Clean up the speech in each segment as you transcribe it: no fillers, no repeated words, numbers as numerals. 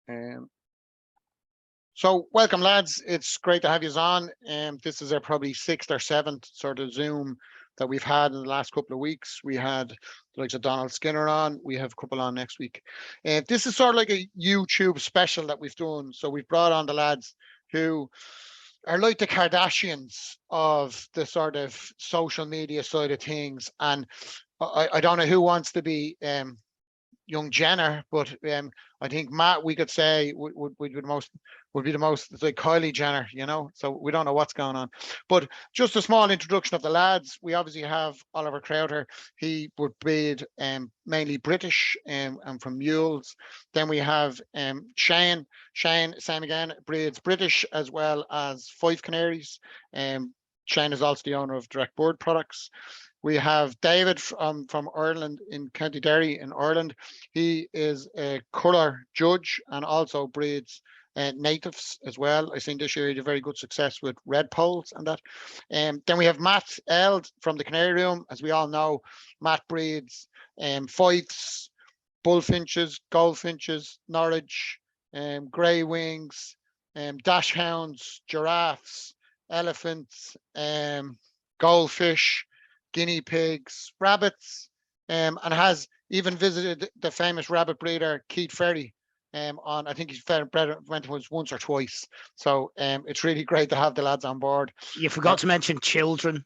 Um, so welcome, lads. It's great to have you on. This is our probably sixth or seventh sort of Zoom that we've had in the last couple of weeks. We had the likes of Donald Skinner on. We have a couple on next week. This is sort of like a YouTube special that we've done. So we've brought on the lads who are like the Kardashians of the sort of social media side of things. And I don't know who wants to be young Jenner, but I think Matt, we could say would be the most. It's like Kylie Jenner, you know. So we don't know what's going on. But just a small introduction of the lads. We obviously have Oliver Crowther. He would breed mainly British and from mules. Then we have Shane. Shane, same again, breeds British as well as 5 Canaries. Shane is also the owner of Direct Bird Products. We have David from Ireland in County Derry in Ireland. He is a colour judge and also breeds natives as well. I think this year he had a very good success with red poles and that. Then we have Matt Eld from the Canary Room. As we all know, Matt breeds fifes, bullfinches, goldfinches, Norwich, grey wings, dash hounds, giraffes, elephants, goldfish, guinea pigs, rabbits, and has even visited the famous rabbit breeder Keith Ferry. On I think he's went once or twice. So it's really great to have the lads on board. You forgot to mention children.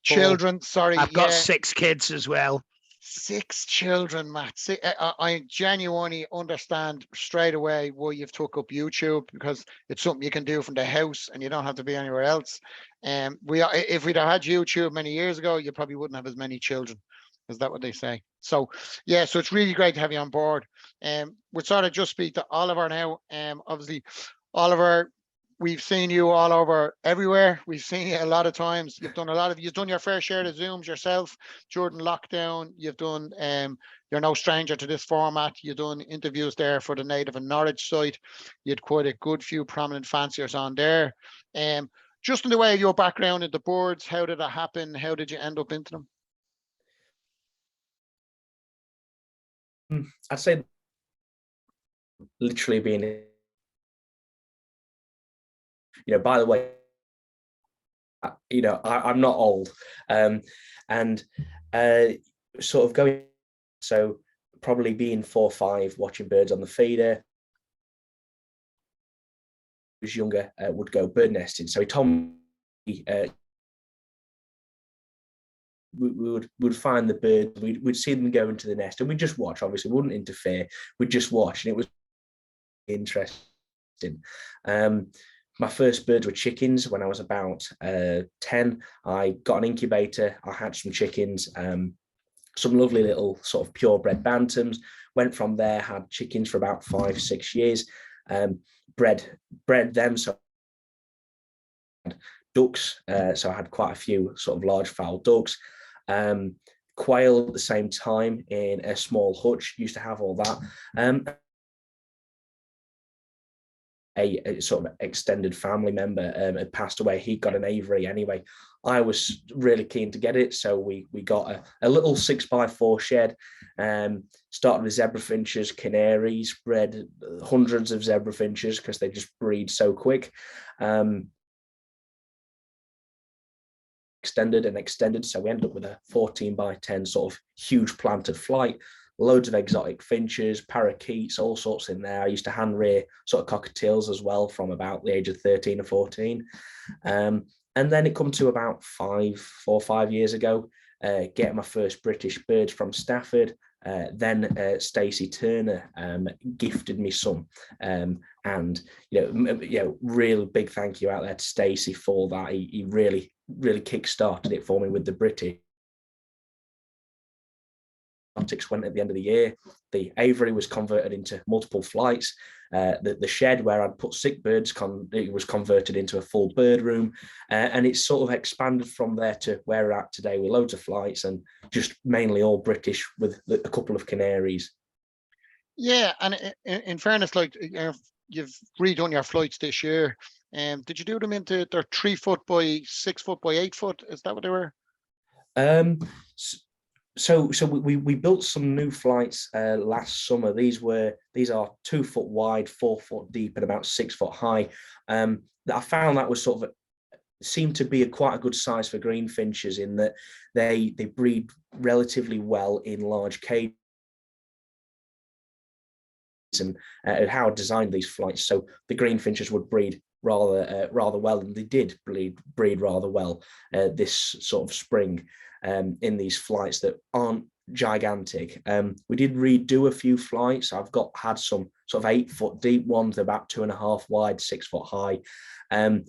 Children, sorry, I've got 6 kids as well. 6 children, Matt. I genuinely understand straight away why you've took up YouTube, because it's something you can do from the house and you don't have to be anywhere else. If we'd have had YouTube many years ago, you probably wouldn't have as many children. Is that what they say? So yeah, so it's really great to have you on board. We'll sort of just speak to Oliver now. Obviously, Oliver, we've seen you all over everywhere. We've seen you a lot of times. You've done your fair share of Zooms yourself during lockdown. You've done you're no stranger to this format. You've done interviews there for the Native and Norwich site. You had quite a good few prominent fanciers on there. Just in the way of your background in the birds, how did it happen? How did you end up into them? I'd say literally being, by the way, I'm not old, and sort of going, so probably being 4 or 5, watching birds on the feeder. Was younger, would go bird nesting. So he told me we would find the birds, we'd see them go into the nest, and we'd just watch. Obviously, we wouldn't interfere. We'd just watch, and it was interesting. My first birds were chickens when I was about 10. I got an incubator. I hatched some chickens, some lovely little sort of purebred bantams. Went from there, had chickens for about 5, 6 years. Bred them, so ducks. So I had quite a few sort of large fowl ducks. Quail at the same time in a small hutch. Used to have all that. A sort of extended family member had passed away. He got an aviary anyway. I was really keen to get it, so we got a little 6x4 shed. Started with zebra finches, canaries, bred hundreds of zebra finches because they just breed so quick. Extended, so we ended up with a 14x10 sort of huge planted flight. Loads of exotic finches, parakeets, all sorts in there. I used to hand rear sort of cockatiels as well from about the age of 13 or 14. And then it come to about 4 or 5 years ago, getting my first British birds from Stafford. Then Stacey Turner gifted me some, and real big thank you out there to Stacey for that. He really kick-started it for me with the British. Went at the end of the year. The aviary was converted into multiple flights. The shed where I'd put sick birds, it was converted into a full bird room, and it's sort of expanded from there to where we're at today with loads of flights and just mainly all British with a couple of canaries. Yeah, and in fairness, like you've redone your flights this year. Did you do them into they're 3 foot by 6 foot by 8 foot? Is that what they were? we built some new flights last summer. These are 2 foot wide, 4 foot deep, and about 6 foot high. I found that was sort of seemed to be quite a good size for greenfinches in that they breed relatively well in large cages. And how I designed these flights, so the greenfinches would breed rather well, and they did breed rather well this sort of spring in these flights that aren't gigantic. We did redo a few flights. Had some sort of 8 foot deep ones, about 2.5 wide, 6 foot high. They're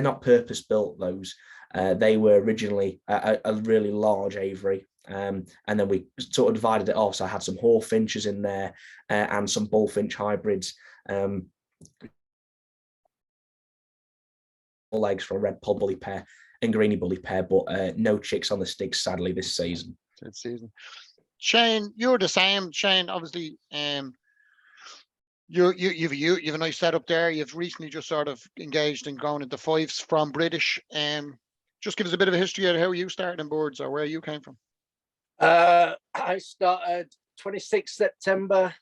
not purpose built, those. They were originally a really large aviary. And then we sort of divided it off. So I had some hawfinches in there and some bullfinch hybrids. Legs for a red poll bully pair and greeny bully pair, but no chicks on the sticks, sadly, this season. Shane, you're the same. Shane, obviously, you've a nice setup there. You've recently just sort of engaged in going into fives from British. Just give us a bit of a history of how you started in birds or where you came from. I started 26 September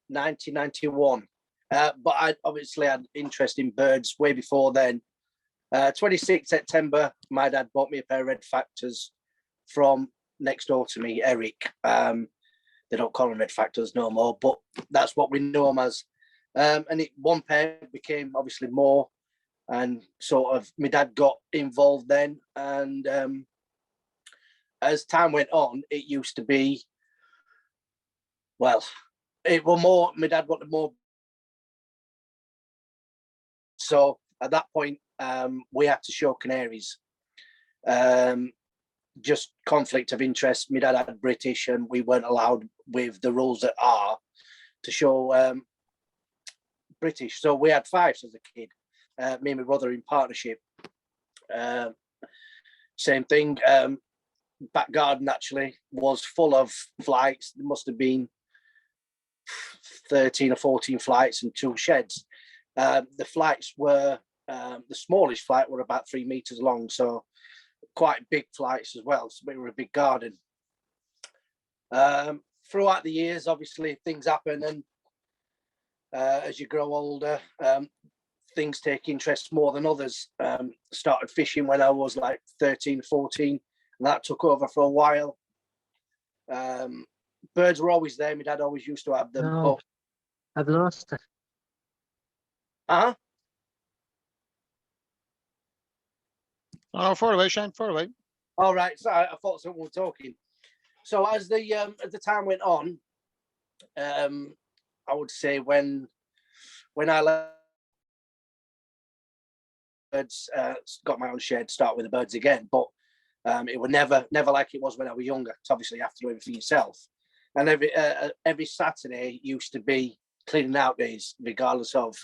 1991, but I obviously had interest in birds way before then. 26 September, my dad bought me a pair of red factors from next door to me, Eric. They don't call them red factors no more, but that's what we know them as. And one pair became obviously more, and sort of my dad got involved then. And as time went on, it used to be, well, it was more, my dad wanted more. So at that point, we had to show canaries. Just conflict of interest. My dad had British, and we weren't allowed, with the rules that are, to show British. So we had fives as a kid, me and my brother in partnership. Same thing. Back garden actually was full of flights. There must have been 13 or 14 flights and 2 sheds. The flights were, the smallest flight were about 3 meters long, so quite big flights as well. So we were a big garden. Throughout the years, obviously things happen, and as you grow older, things take interest more than others. Started fishing when I was like 13, 14, and that took over for a while. Birds were always there. My dad always used to have them. No, I've lost it. Uh-huh. Oh, far away, Shane, far away. All right. So I thought someone was talking. So as the time went on, I would say when I left birds, got my own shed, start with the birds again, but it was never like it was when I was younger. It's obviously you have to do everything yourself. And every Saturday used to be cleaning out days, regardless of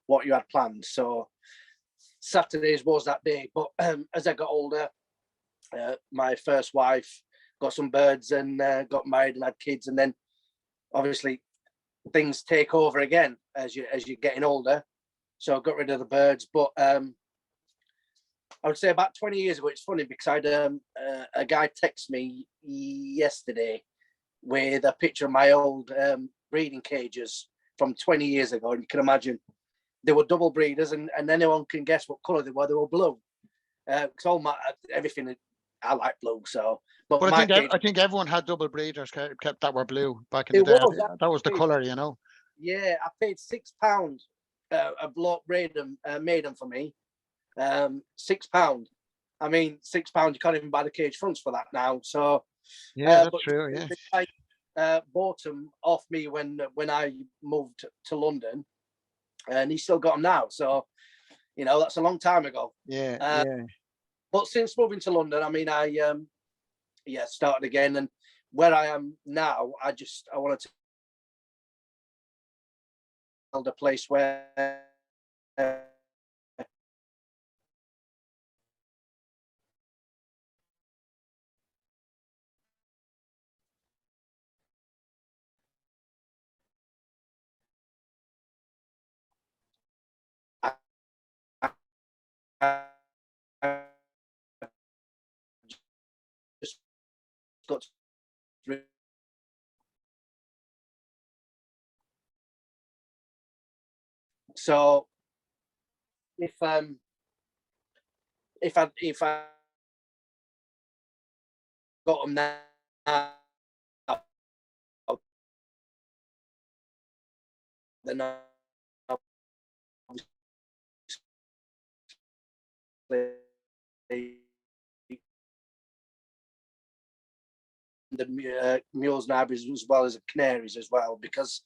what you had planned. So Saturdays was that day. But as I got older, my first wife got some birds and got married and had kids, and then obviously things take over again as you're getting older. So I got rid of the birds. But I would say about 20 years ago, it's funny because I had a guy text me yesterday with a picture of my old breeding cages from 20 years ago. And you can imagine they were double breeders, and anyone can guess what colour they were. They were blue. Because everything, I like blue. So, but I think everyone had double breeders kept that were blue back in the day. That was the colour, you know. Yeah, I paid £6. A bloke made them for me. £6. I mean, £6. You can't even buy the cage fronts for that now. So yeah, that's true. Yeah, the guy bought them off me when I moved to London, and he's still got them now. So you know that's a long time ago. Yeah. But since moving to London, I mean, I started again, and where I am now, I wanted to build a place where So if I got them now, then the mules and hybrids as well as the canaries as well, because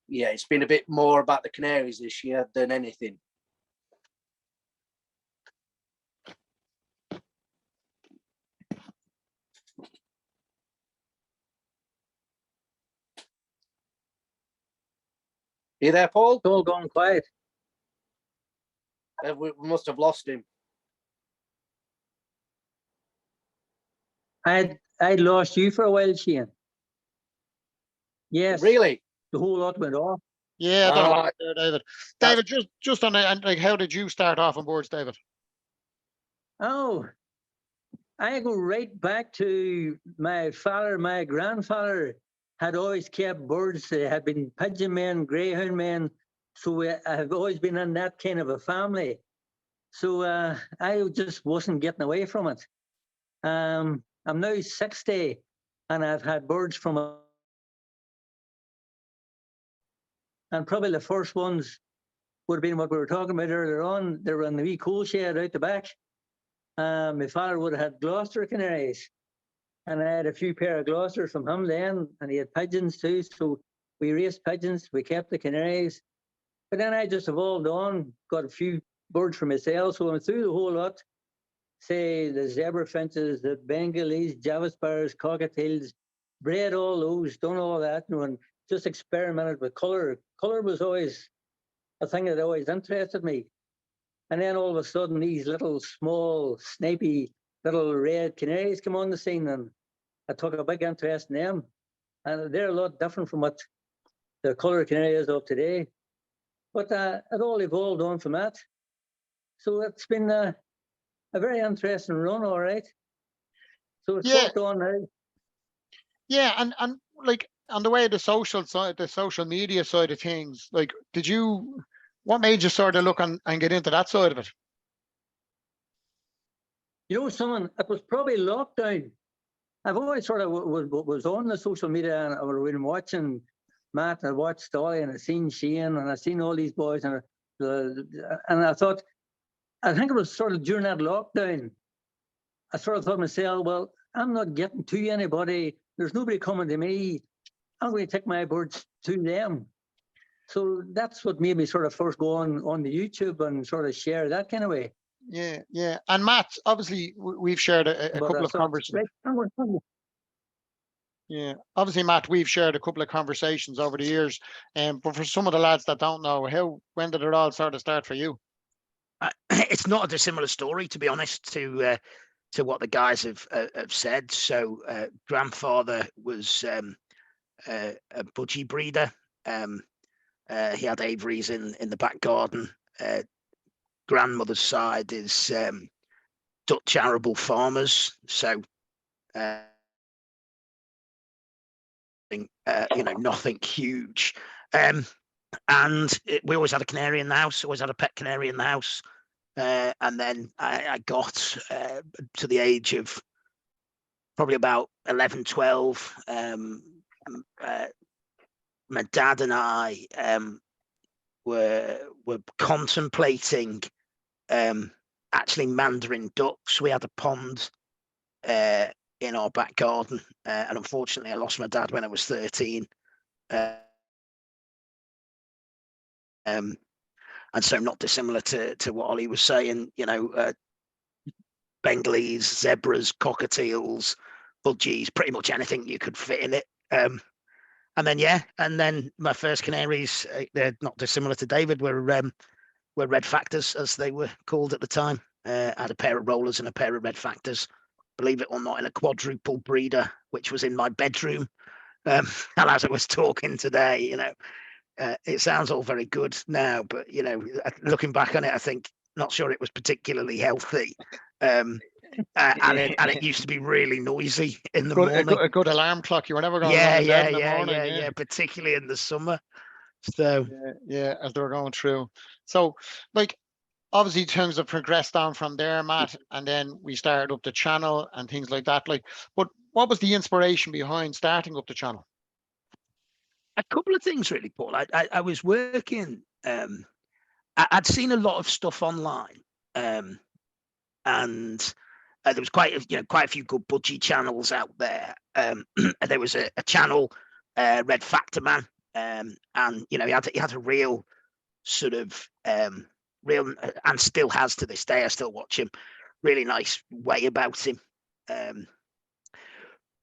yeah, it's been a bit more about the canaries this year than anything. You there, Paul? It's all gone quiet. We must have lost him. I'd lost you for a while, Shane. Yes. Really? The whole lot went off. Yeah, I don't know All what right. there, David. David, just on and like, how did you start off on boards, David? Oh, I go right back to my father. My grandfather had always kept birds. They had been pigeon men, greyhound men. So I have always been in that kind of a family. So I just wasn't getting away from it. I'm now 60 and I've had birds from and probably the first ones would have been what we were talking about earlier on. They were in the wee coal shed out the back. My father would have had Gloucester canaries, and I had a few pair of Gloucesters from him then, and he had pigeons too. So we raised pigeons, we kept the canaries. But then I just evolved on, got a few birds for myself. So I went through the whole lot, say the zebra finches, the Bengalese, Java sparrows, cockatiels, bred all those, done all that, and just experimented with colour. Colour was always a thing that always interested me. And then all of a sudden, these little small, snipey little red canaries come on the scene, and I took a big interest in them. And they're a lot different from what the colour canary is of today. But it all evolved on from that. So it's been a very interesting run, all right. So it's Yeah. worked on now. Yeah, and like on the way the social side, the social media side of things, like what made you sort of look and get into that side of it? You know, it was probably lockdown. I've always sort of was on the social media, and I've been watching Matt, and I watched Dolly, and I seen Shane, and I seen all these boys, and I thought, I think it was sort of during that lockdown, I sort of thought to myself, well, I'm not getting to anybody. There's nobody coming to me. I'm going to take my birds to them. So that's what made me sort of first go on the YouTube and sort of share that kind of way. Yeah, yeah. And Matt, obviously, we've shared a couple of conversations. Right, Yeah, obviously, Matt, we've shared a couple of conversations over the years. But for some of the lads that don't know, when did it all sort of start for you? It's not a dissimilar story, to be honest, to what the guys have said. So grandfather was a budgie breeder. He had aviaries in the back garden. Grandmother's side is Dutch arable farmers. So nothing huge. And we always had a canary in the house. Always had a pet canary in the house. And then I got to the age of probably about 11, 12. My dad and I were contemplating actually Mandarin ducks. We had a pond in our back garden, and unfortunately, I lost my dad when I was 13. And so not dissimilar to what Ollie was saying, Bengalese, zebras, cockatiels, budgies, pretty much anything you could fit in it. And then my first canaries, they're not dissimilar to David, were red factors, as they were called at the time. I had a pair of rollers and a pair of red factors, believe it or not, in a quadruple breeder, which was in my bedroom. And as I was talking today, it sounds all very good now, but looking back on it, I think not sure it was particularly healthy. And it used to be really noisy in the morning. A good alarm clock. You were never going to in the morning. Yeah, particularly in the summer. So yeah, as they were going through. So, like, obviously things have progressed on from there, Matt, and then we started up the channel and things like that. Like, but what was the inspiration behind starting up the channel? a couple of things really, Paul. I was working. I'd seen a lot of stuff online, and there was quite a few good budgie channels out there. There was a channel, Red Factor Man, and he had a real sort of real, and still has to this day. I still watch him. Really nice way about him.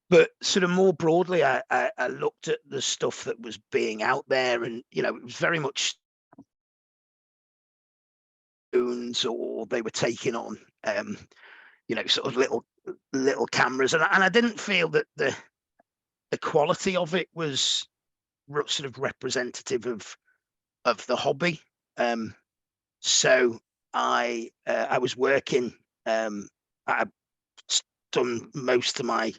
But sort of more broadly, I looked at the stuff that was being out there, and it was very much or they were taking on sort of little cameras, and I didn't feel that the quality of it was sort of representative of the hobby. So I was working. I've done most of my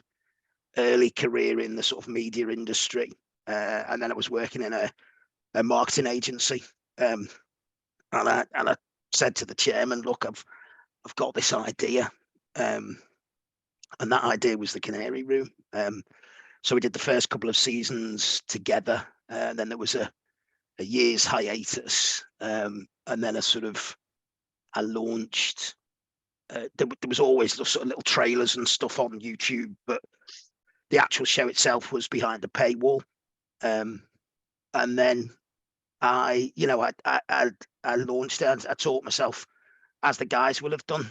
early career in the sort of media industry, and then I was working in a marketing agency. And I said to the chairman, "Look, I've got this idea," and that idea was the Canary Room. So we did the first couple of seasons together, and then there was a year's hiatus, and then I launched. There was always sort of little trailers and stuff on YouTube, but the actual show itself was behind a paywall. And then I launched it. I taught myself, as the guys will have done,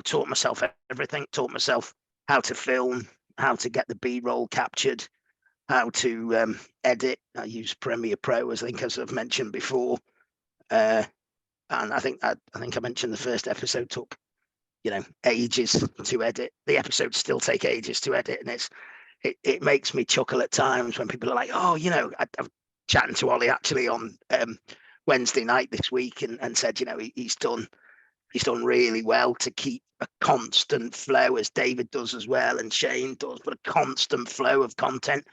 taught myself everything, taught myself how to film, how to get the B-roll captured, how to edit. I use Premiere Pro, as I've mentioned before. And I think I mentioned the first episode took, ages to edit. The episodes still take ages to edit, and it makes me chuckle at times when people are like, "Oh, I'm chatting to Ollie actually on Wednesday night this week, and said, he's done really well to keep a constant flow, as David does as well, and Shane does, but a constant flow of content.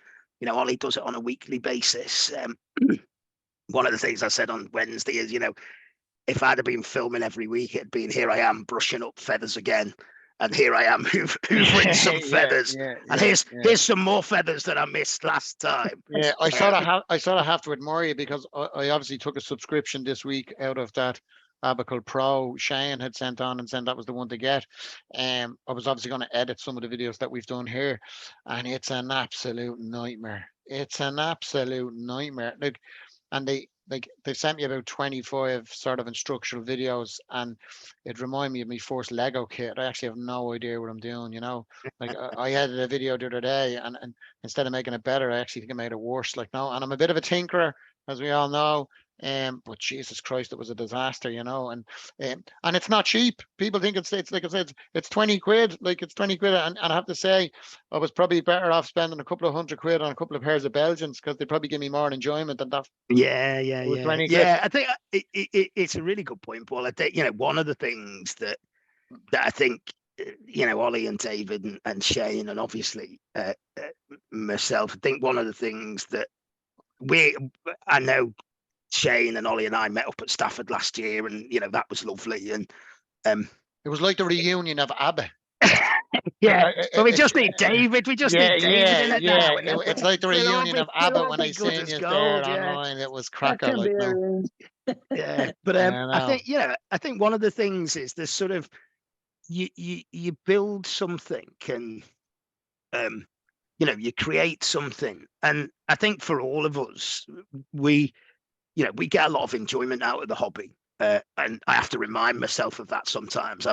Ollie does it on a weekly basis." One of the things I said on Wednesday is, if I'd have been filming every week, it'd been, here I am brushing up feathers again, and here I am hoovering some feathers, and here's some more feathers that I missed last time. Yeah, I sort of have to admire you, because I obviously took a subscription this week out of that Abacle Pro Shane had sent on and said that was the one to get. I was obviously going to edit some of the videos that we've done here, and it's an absolute nightmare. It's an absolute nightmare. And they've sent me about 25 sort of instructional videos, and it reminded me of my first Lego kit. I actually have no idea what I'm doing, Like I edited a video the other day, and instead of making it better, I actually think I made it worse. And I'm a bit of a tinkerer, as we all know. But Jesus Christ, it was a disaster, and it's not cheap. People think it's like I said, it's 20 quid, like it's 20 quid. And I have to say, I was probably better off spending a couple of $100 on a couple of pairs of Belgians, because they probably give me more enjoyment than that. Yeah. 20 quid. I think it's a really good point, Paul. I think, one of the things that I think, Ollie and David and Shane, and obviously myself, I think one of the things that I know Shane and Ollie and I met up at Stafford last year, and that was lovely. And it was like the reunion of ABBA. Yeah, but we just need David. We just need David in it now. It's like the reunion of ABBA when I seen you there online. It was cracker. Like, no. Yeah, but I think one of the things is this sort of you build something, and you create something, and I think for all of us, we get a lot of enjoyment out of the hobby. And I have to remind myself of that sometimes.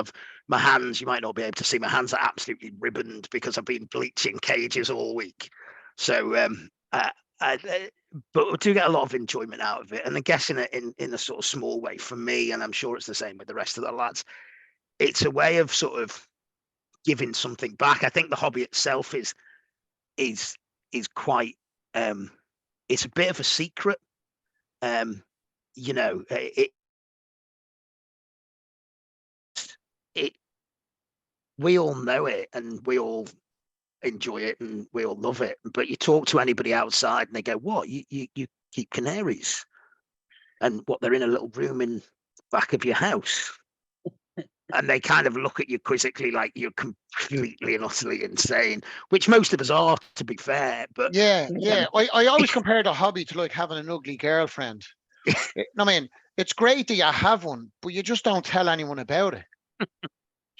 My hands, you might not be able to see, my hands are absolutely ribboned because I've been bleaching cages all week. So, but I do get a lot of enjoyment out of it. And I guess in a sort of small way for me, and I'm sure it's the same with the rest of the lads, it's a way of sort of giving something back. I think the hobby itself is quite, it's a bit of a secret. We all know it, and we all enjoy it, and we all love it. But you talk to anybody outside, and they go, "What? You keep canaries? and what they're in a little room in the back of your house. And they kind of look at you quizzically like you're completely and utterly insane, which most of us are, to be fair. But yeah. I always compare the hobby to like having an ugly girlfriend. I mean, it's great that you have one, but you just don't tell anyone about it. Do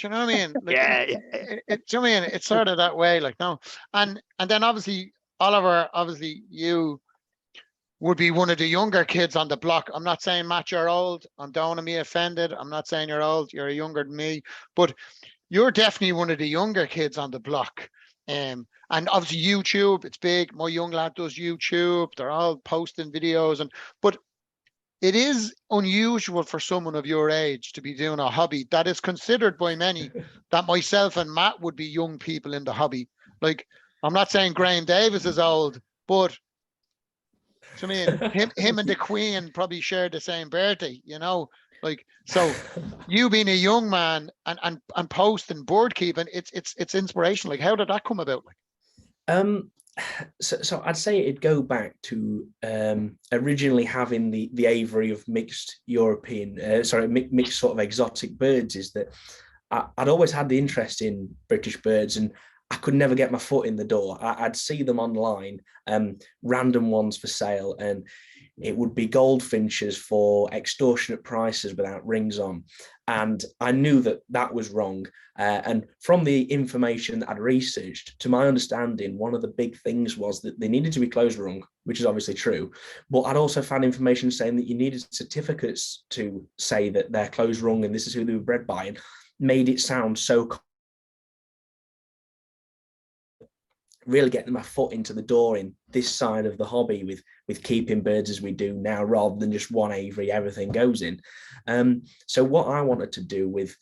you know what I mean? Like, yeah, do you know what I mean? It's sort of that way, like, no. And then obviously, Oliver, obviously you would be one of the younger kids on the block. I'm not saying, Matt, you're old. I don't want to be offended. I'm not saying you're old. You're younger than me, but you're definitely one of the younger kids on the block. And obviously YouTube, it's big. My young lad does YouTube. They're all posting videos, but it is unusual for someone of your age to be doing a hobby that is considered by many that myself and Matt would be young people in the hobby. Like, I'm not saying Graham Davis is old, but I mean, him and the Queen probably shared the same birthday, you know. Like, so you being a young man and posting board keeping, it's inspirational. Like, how did that come about? Like, so I'd say it'd go back to originally having the aviary of mixed European, mixed sort of exotic birds. Is that I'd always had the interest in British birds, and I could never get my foot in the door. I'd see them online, random ones for sale, and it would be goldfinches for extortionate prices without rings on. And I knew that was wrong. And from the information that I'd researched, to my understanding, one of the big things was that they needed to be closed wrong, which is obviously true. But I'd also found information saying that you needed certificates to say that they're closed wrong and this is who they were bred by, and made it sound so really getting my foot into the door in this side of the hobby with keeping birds as we do now, rather than just one aviary everything goes in. So what I wanted to do with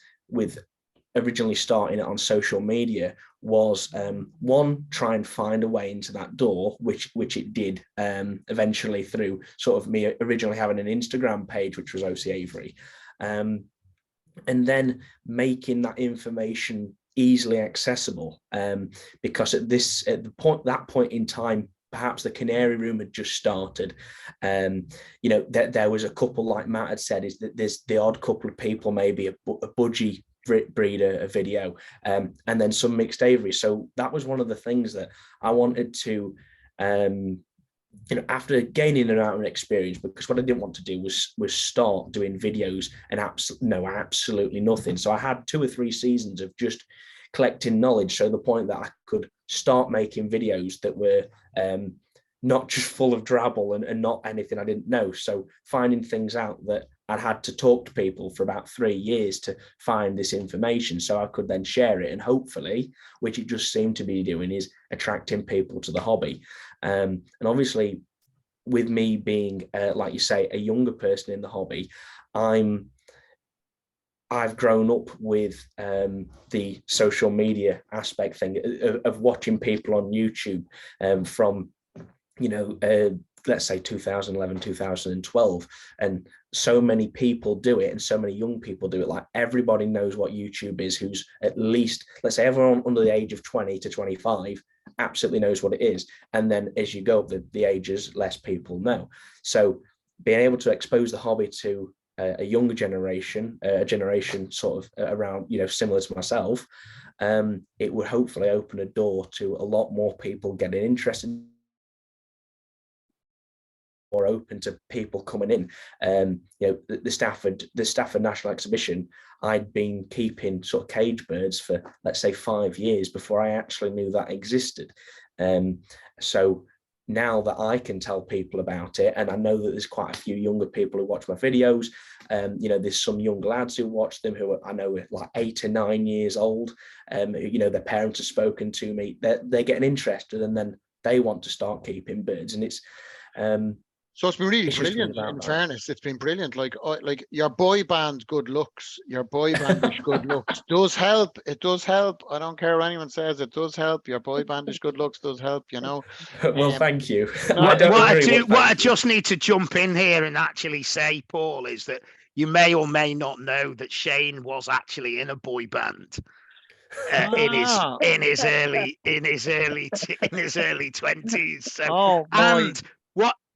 originally starting it on social media was one, try and find a way into that door, which it did eventually through sort of me originally having an Instagram page, which was Oc Aviary, and then making that information easily accessible, because at that point in time, perhaps the Canary Room had just started. You know, there was a couple, like Matt had said, is that there's the odd couple of people, maybe a budgie breeder, a video, and then some mixed aviary. So that was one of the things that I wanted to, you know, after gaining an amount of experience, because what I didn't want to do was start doing videos and absolutely nothing. So I had 2 or 3 seasons of just collecting knowledge, so the point that I could start making videos that were not just full of drabble and not anything I didn't know. So finding things out that I'd had to talk to people for about 3 years to find this information, so I could then share it, and hopefully, which it just seemed to be doing, is attracting people to the hobby. And obviously, with me being, like you say, a younger person in the hobby, I've grown up with the social media aspect thing of watching people on YouTube from, you know, let's say 2011, 2012, and so many people do it, and so many young people do it. Like, everybody knows what YouTube is, who's at least, let's say, everyone under the age of 20 to 25 absolutely knows what it is. And then as you go up the ages, less people know. So being able to expose the hobby to a younger generation, a generation sort of around, you know, similar to myself, it would hopefully open a door to a lot more people getting interested, more open to people coming in. You know, the Stafford National Exhibition, I'd been keeping sort of cage birds for, let's say, 5 years before I actually knew that existed. So now that I can tell people about it, and I know that there's quite a few younger people who watch my videos, you know, there's some young lads who watch them who I know are like 8 or 9 years old, you know, their parents have spoken to me, they're getting interested, and then they want to start keeping birds. And it's so it's been really it's just brilliant. been about In that. fairness, it's been brilliant. Like your boy band good looks, your boy bandish good looks does help. It does help. I don't care what anyone says. It does help. Your boy bandish good looks does help. You know. Well, thank you. no, I don't What agree. I just need to jump in here and actually say, Paul, is that you may or may not know that Shane was actually in a boy band in his early 20s. So, Oh boy. and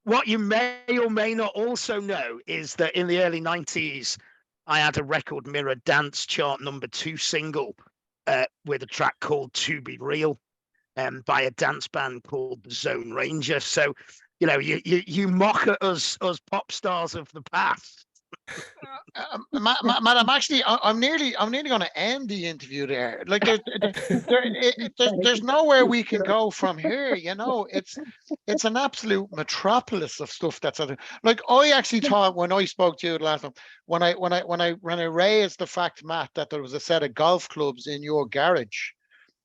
what you may or may not also know is that in the early 90s, I had a record mirror dance chart #2 single with a track called To Be Real by a dance band called the Zone Ranger. So, you know, you mock at us pop stars of the past. Matt, I'm nearly going to end the interview there. Like there's nowhere we can go from here. You know, it's an absolute metropolis of stuff that's like I actually thought when I spoke to you last time, when I raised the fact, Matt, that there was a set of golf clubs in your garage,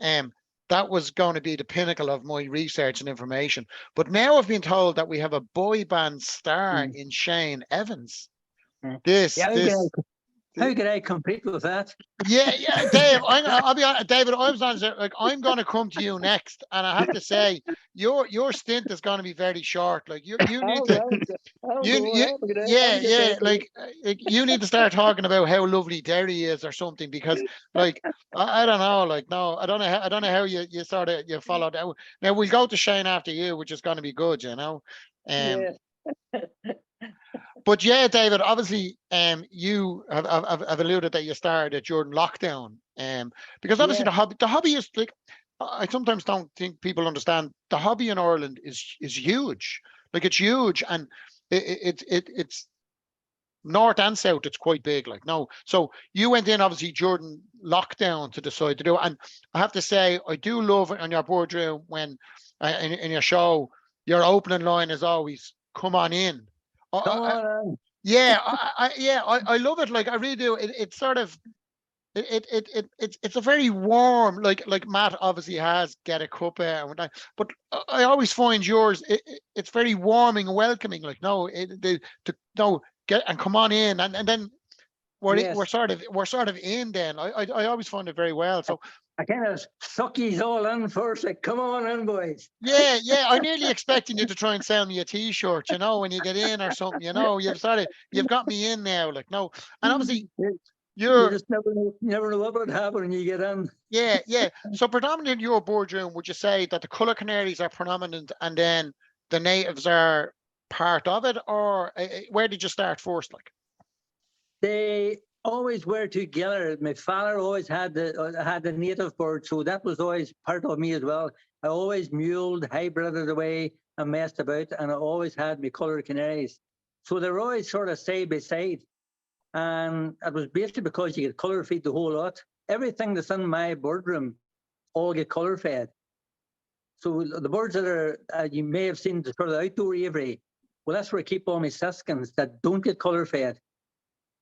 that was going to be the pinnacle of my research and information. But now I've been told that we have a boy band star in Shane Evans. How can I compete with that? Yeah, Dave. I'll be honest, David. I was honest. Like, I'm going to come to you next, and I have to say, your stint is going to be very short. Like you need to, like you need to start talking about how lovely Derry is or something, because like I don't know, like no, I don't know how you sort of you followed out. Now we'll go to Shane after you, which is going to be good, you know. Yeah. But yeah, David, obviously, you have alluded that you started during lockdown, because obviously the hobby is like, I sometimes don't think people understand the hobby in Ireland is huge. Like it's huge, and it's north and south. It's quite big. Like no, so you went in obviously during lockdown to decide to do it, and I have to say I do love it on your Birdroom when in your show your opening line is always "Come on in." Come on. I love it. Like I really do. It's sort of it's a very warm, like Matt obviously has Get a Cuppa, but I always find yours. It's very warming and welcoming. Like no, no get and come on in, and then we're sort of in. Then I always find it very well. So I kind of suck yous all in first, like, come on in, boys. Yeah, I'm nearly expecting you to try and sell me a T-shirt, you know, when you get in or something, you know. You've got me in now, like no, and obviously you just never know what would happen when you get in. Yeah. So predominantly in your Boardroom, would you say that the colour canaries are predominant, and then the natives are part of it, or where did you start first, like? They always were together. My father always had the native bird, so that was always part of me as well. I always muled, hybrided away, and messed about, and I always had my coloured canaries. So they were always sort of side by side, and it was basically because you get colour feed the whole lot. Everything that's in my Birdroom all get colour fed. So the birds that are you may have seen the sort of outdoor aviary, well, that's where I keep all my siskins that don't get colour fed.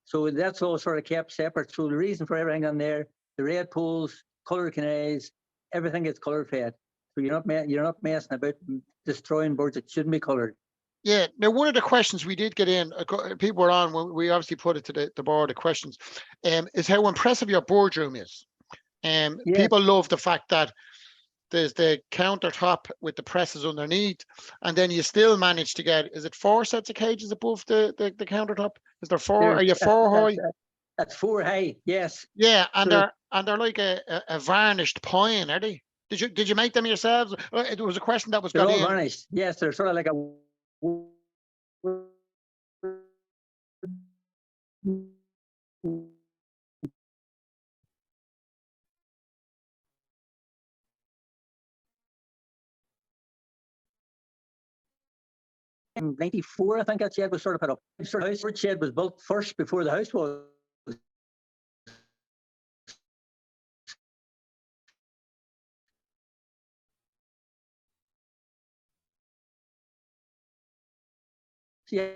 So that's all sort of kept separate. So the reason for everything on there, the red poles, coloured canaries, everything gets colour fed. So you're not messing about destroying birds that shouldn't be coloured. Yeah. Now, one of the questions we did get in, people were on when we obviously put it to the board of questions, is how impressive your Birdroom is. People love the fact that there's the countertop with the presses underneath, and then you still manage to get, is it 4 sets of cages above the countertop? Is there 4? Are you 4 high? That's 4 high, yes. Yeah, and they're like a varnished pine, are they? Did you make them yourselves? It was a question that was They're got all in. varnished. Yes, they're sort of like a 94, I think that shed was sort of put up. The house shed was built first before the house was. Yeah.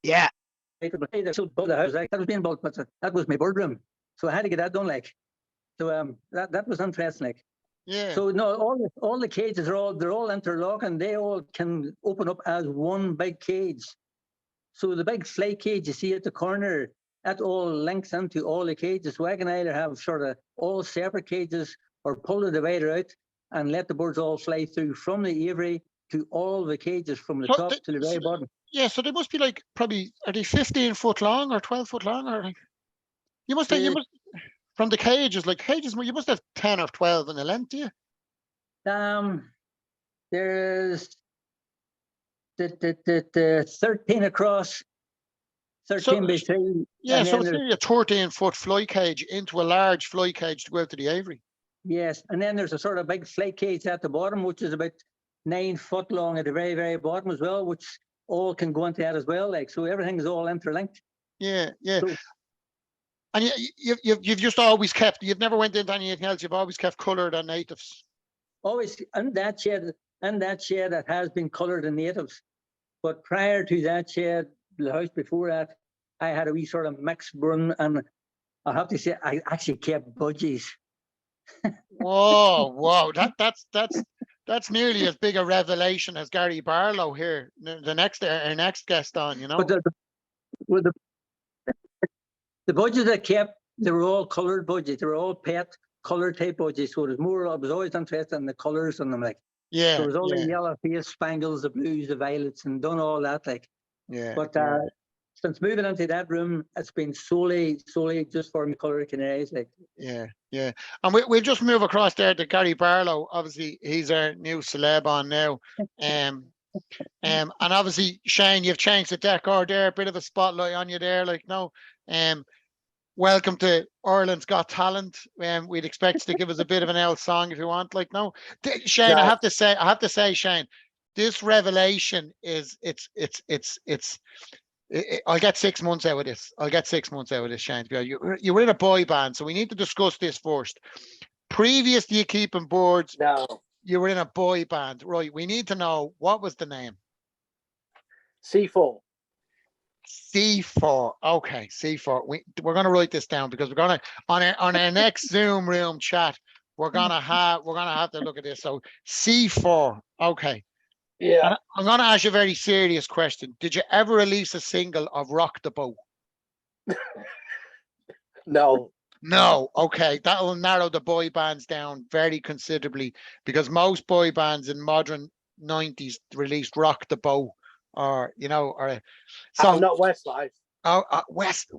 Yeah. That was being built, but that was my Birdroom, so I had to get that done. Like, so that was interesting. Like, Yeah. so no, all the cages they're all interlocking. They all can open up as one big cage. So the big flight cage you see at the corner, that all links into all the cages. So I can either have sort of all separate cages or pull the divider out and let the birds all fly through from the aviary to all the cages from the top to the very bottom. Yeah, so they must be like, probably, are they 15 foot long or 12 foot long, or like, you must. from the cages, like cages, you must have 10 or 12 in the length, do you? There's the 13 across, 13 by 3. Yeah, and so then it's there's, nearly a 13-foot fly cage into a large fly cage to go out to the aviary. yes, and then there's a sort of big flight cage at the bottom, which is about 9 foot long at the very, very bottom as well, which all can go into that as well. Like, so everything's all interlinked. Yeah, yeah. So, And you've just always kept, you've never went into anything else, you've always kept coloured on natives. always in that shed, that has been coloured in natives. But prior to that shed, the house before that, I had a wee sort of mixed burn, and I have to say, I actually kept budgies. Whoa, that's nearly as big a revelation as Gary Barlow here, our next guest on, you know. But the budgies I kept, they were all coloured budgies. They were all pet colour type budgies. So I was always interested in the colours on them. Like, Yeah, there was all yeah, the yellow face spangles, the blues, the violets, and done all that. Like, yeah. but yeah. since moving into that room, it's been solely just for me colour canaries. Like, Yeah, yeah. And we'll just move across there to Gary Barlow. Obviously, he's our new celeb on now. And obviously, Shane, you've changed the decor there, a bit of a spotlight on you there. Like, no, welcome to Ireland's Got Talent. We'd expect you to give us a bit of an L song if you want. Like, no, Shane, No. I have to say, Shane, this revelation is I'll get 6 months out of this. Shane. You were in a boy band, so we need to discuss this first. Previous to you keeping boards, No. you were in a boy band, right? We need to know, what was the name? C4. C4. Okay, C4. We're going to write this down, because we're going to on our next Zoom room chat. We're gonna have to look at this. So C4. Okay. Yeah. And I'm going to ask you a very serious question. Did you ever release a single of Rock the Boat? No. No. Okay. That'll narrow the boy bands down very considerably, because most boy bands in modern 90s released Rock the Boat, or, so. Not Westlife. West,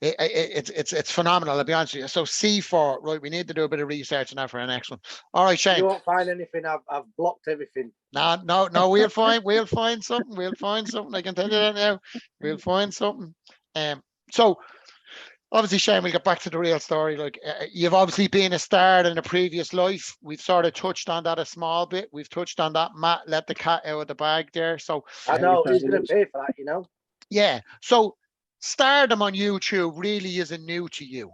it's phenomenal, I'll be honest with you. So C4, right? We need to do a bit of research on that for our next one. All right, Shane. You won't find anything. I've blocked everything. No, we'll find something. I can tell you that now. We'll find something. So obviously, Shane, we'll get back to the real story. Like, you've obviously been a star in a previous life. We've sort of touched on that a small bit. We've touched on that. Matt let the cat out of the bag there. So I know who's going to pay for that, yeah. So stardom on YouTube really isn't new to you,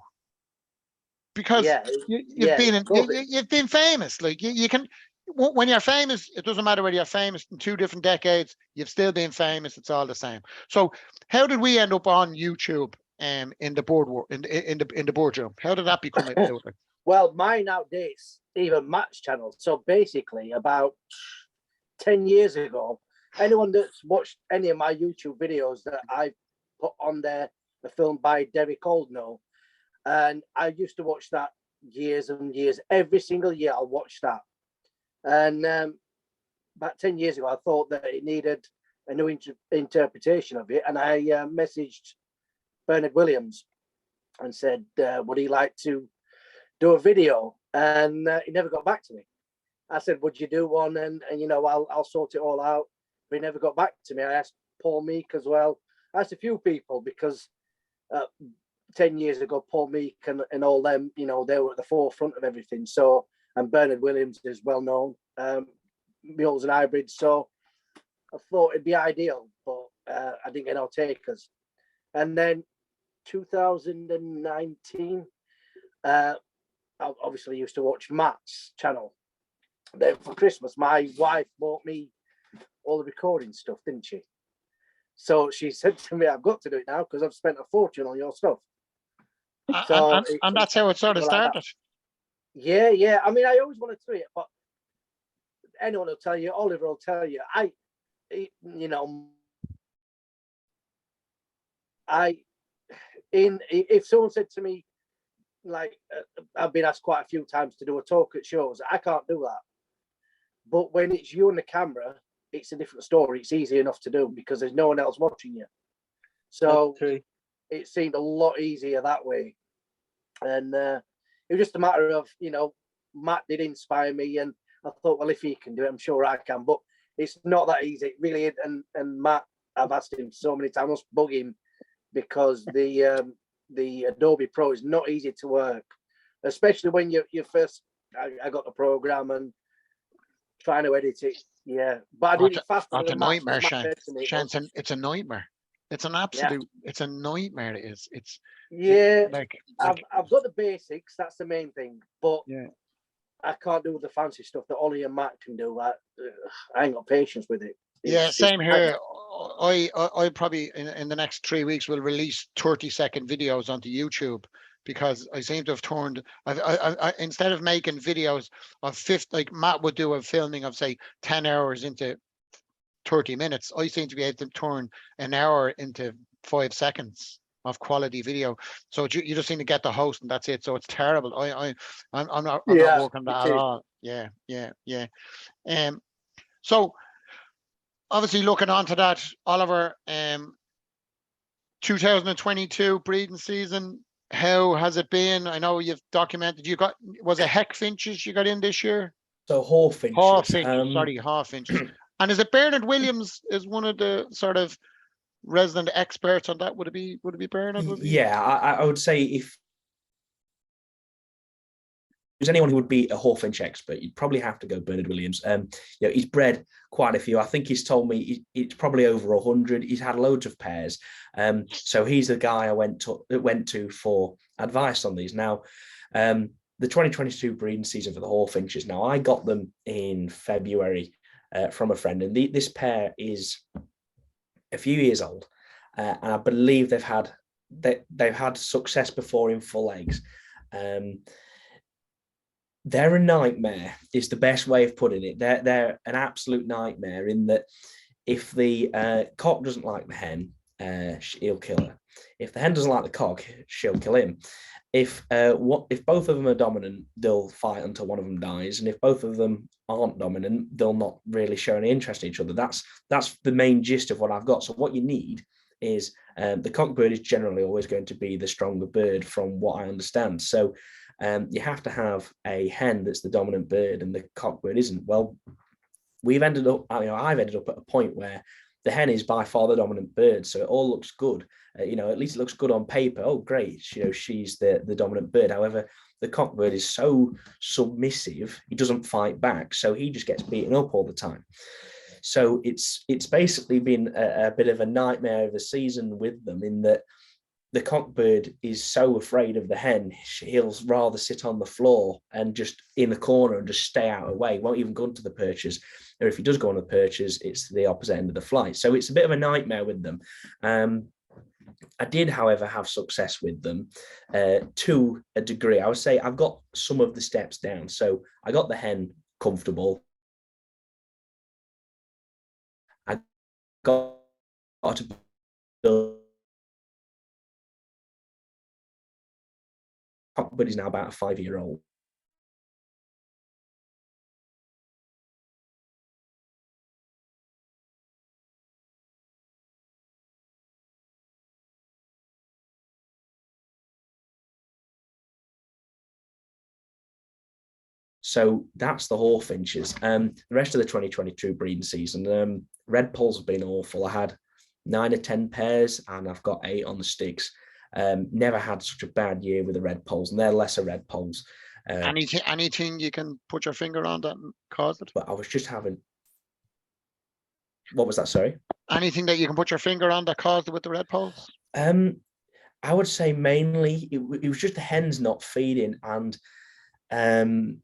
because you've been famous. Like, you can, when you're famous, it doesn't matter whether you're famous in 2 different decades, you've still been famous. It's all the same. So how did we end up on YouTube in the boardroom? How did that become it? Well, mine outdates even Matt's channel. So basically, about 10 years ago, anyone that's watched any of my YouTube videos that I put on there are filmed by Derek Oldknow, and I used to watch that years and years. Every single year I'll watch that. And about 10 years ago, I thought that it needed a new interpretation of it, and I messaged Bernard Williams and said, would he like to do a video? And he never got back to me. I said, would you do one? And I'll sort it all out. But he never got back to me. I asked Paul Meek as well. I asked a few people, because 10 years ago, Paul Meek and all them, they were at the forefront of everything. So, and Bernard Williams is well known, mules and hybrids. So I thought it'd be ideal, but I didn't get no takers. And then 2019, I obviously used to watch Matt's channel. Then for Christmas, my wife bought me all the recording stuff, didn't she? So she said to me, I've got to do it now because I've spent a fortune on your stuff. And that's how it sort of started. Like yeah. I mean, I always wanted to do it, but anyone will tell you, Oliver will tell you, if someone said to me, like, I've been asked quite a few times to do a talk at shows, I can't do that. But when it's you and the camera, it's a different story. It's easy enough to do because there's no one else watching you. So it seemed a lot easier that way. And it was just a matter of, Matt did inspire me, and I thought, well, if he can do it, I'm sure I can. But it's not that easy, it really is. And Matt, I've asked him so many times, I must bug him, because the Adobe Pro is not easy to work, especially when you first. I got the program and trying to edit it. Yeah, but I did it faster It's a than Matt. nightmare, Matt Shane. said to me, It's a nightmare. It's an absolute. It's a nightmare. It is. Yeah, like I've got the basics. That's the main thing. But yeah. I can't do the fancy stuff that Ollie and Matt can do. I ain't got patience with it. Yeah, same here. I probably in the next 3 weeks will release 30-second videos onto YouTube, because I seem to have turned. I instead of making videos of like Matt would do, a filming of say 10 hours into 30 minutes, I seem to be able to turn an hour into 5 seconds of quality video. So you just need to get the host, and that's it. So it's terrible. I'm not working that at all. Yeah. So obviously looking on to that, Oliver, 2022 breeding season, how has it been? I know you've documented, was it heck finches you got in this year? So Hawfinches. Hawfinches. And is it Bernard Williams is one of the sort of resident experts on that? Would it be Bernard? Yeah, I would say if there's anyone who would be a Hawfinch expert, you'd probably have to go Bernard Williams. He's bred quite a few. I think he's told me it's probably over 100. He's had loads of pairs. So he's the guy I went to for advice on these. Now, the 2022 breeding season for the Hawfinches. Now, I got them in February from a friend, and this pair is a few years old, and I believe they've had success before in full eggs. They're a nightmare is the best way of putting it. They're an absolute nightmare in that if the cock doesn't like the hen, he'll kill her. If the hen doesn't like the cock, she'll kill him. If both of them are dominant, they'll fight until one of them dies, and if both of them aren't dominant, they'll not really show any interest in each other. That's the main gist of what I've got. So what you need is the cockbird is generally always going to be the stronger bird, from what I understand. So you have to have a hen that's the dominant bird and the cockbird isn't. Well, I've ended up at a point where the hen is by far the dominant bird, so it all looks good. At least it looks good on paper. Oh, great! She's the dominant bird. However, the cockbird is so submissive; he doesn't fight back, so he just gets beaten up all the time. So it's basically been a bit of a nightmare of a season with them, in that the cockbird is so afraid of the hen, he'll rather sit on the floor and just in the corner and just stay out of the way, won't even go into the perches. Or if he does go on the perches, it's the opposite end of the flight. So it's a bit of a nightmare with them. I did, however, have success with them to a degree. I would say I've got some of the steps down. So I got the hen comfortable. I got to build. But he's now about a 5-year-old. So that's the Hawfinches. The rest of the 2022 breeding season, red poles have been awful. I had 9 or 10 pairs, and I've got 8 on the sticks. Never had such a bad year with the red poles, and they're lesser red poles. Anything you can put your finger on that caused it? But I was just having. What was that? Sorry. Anything that you can put your finger on that caused it with the red poles? I would say mainly it was just the hens not feeding, and I'm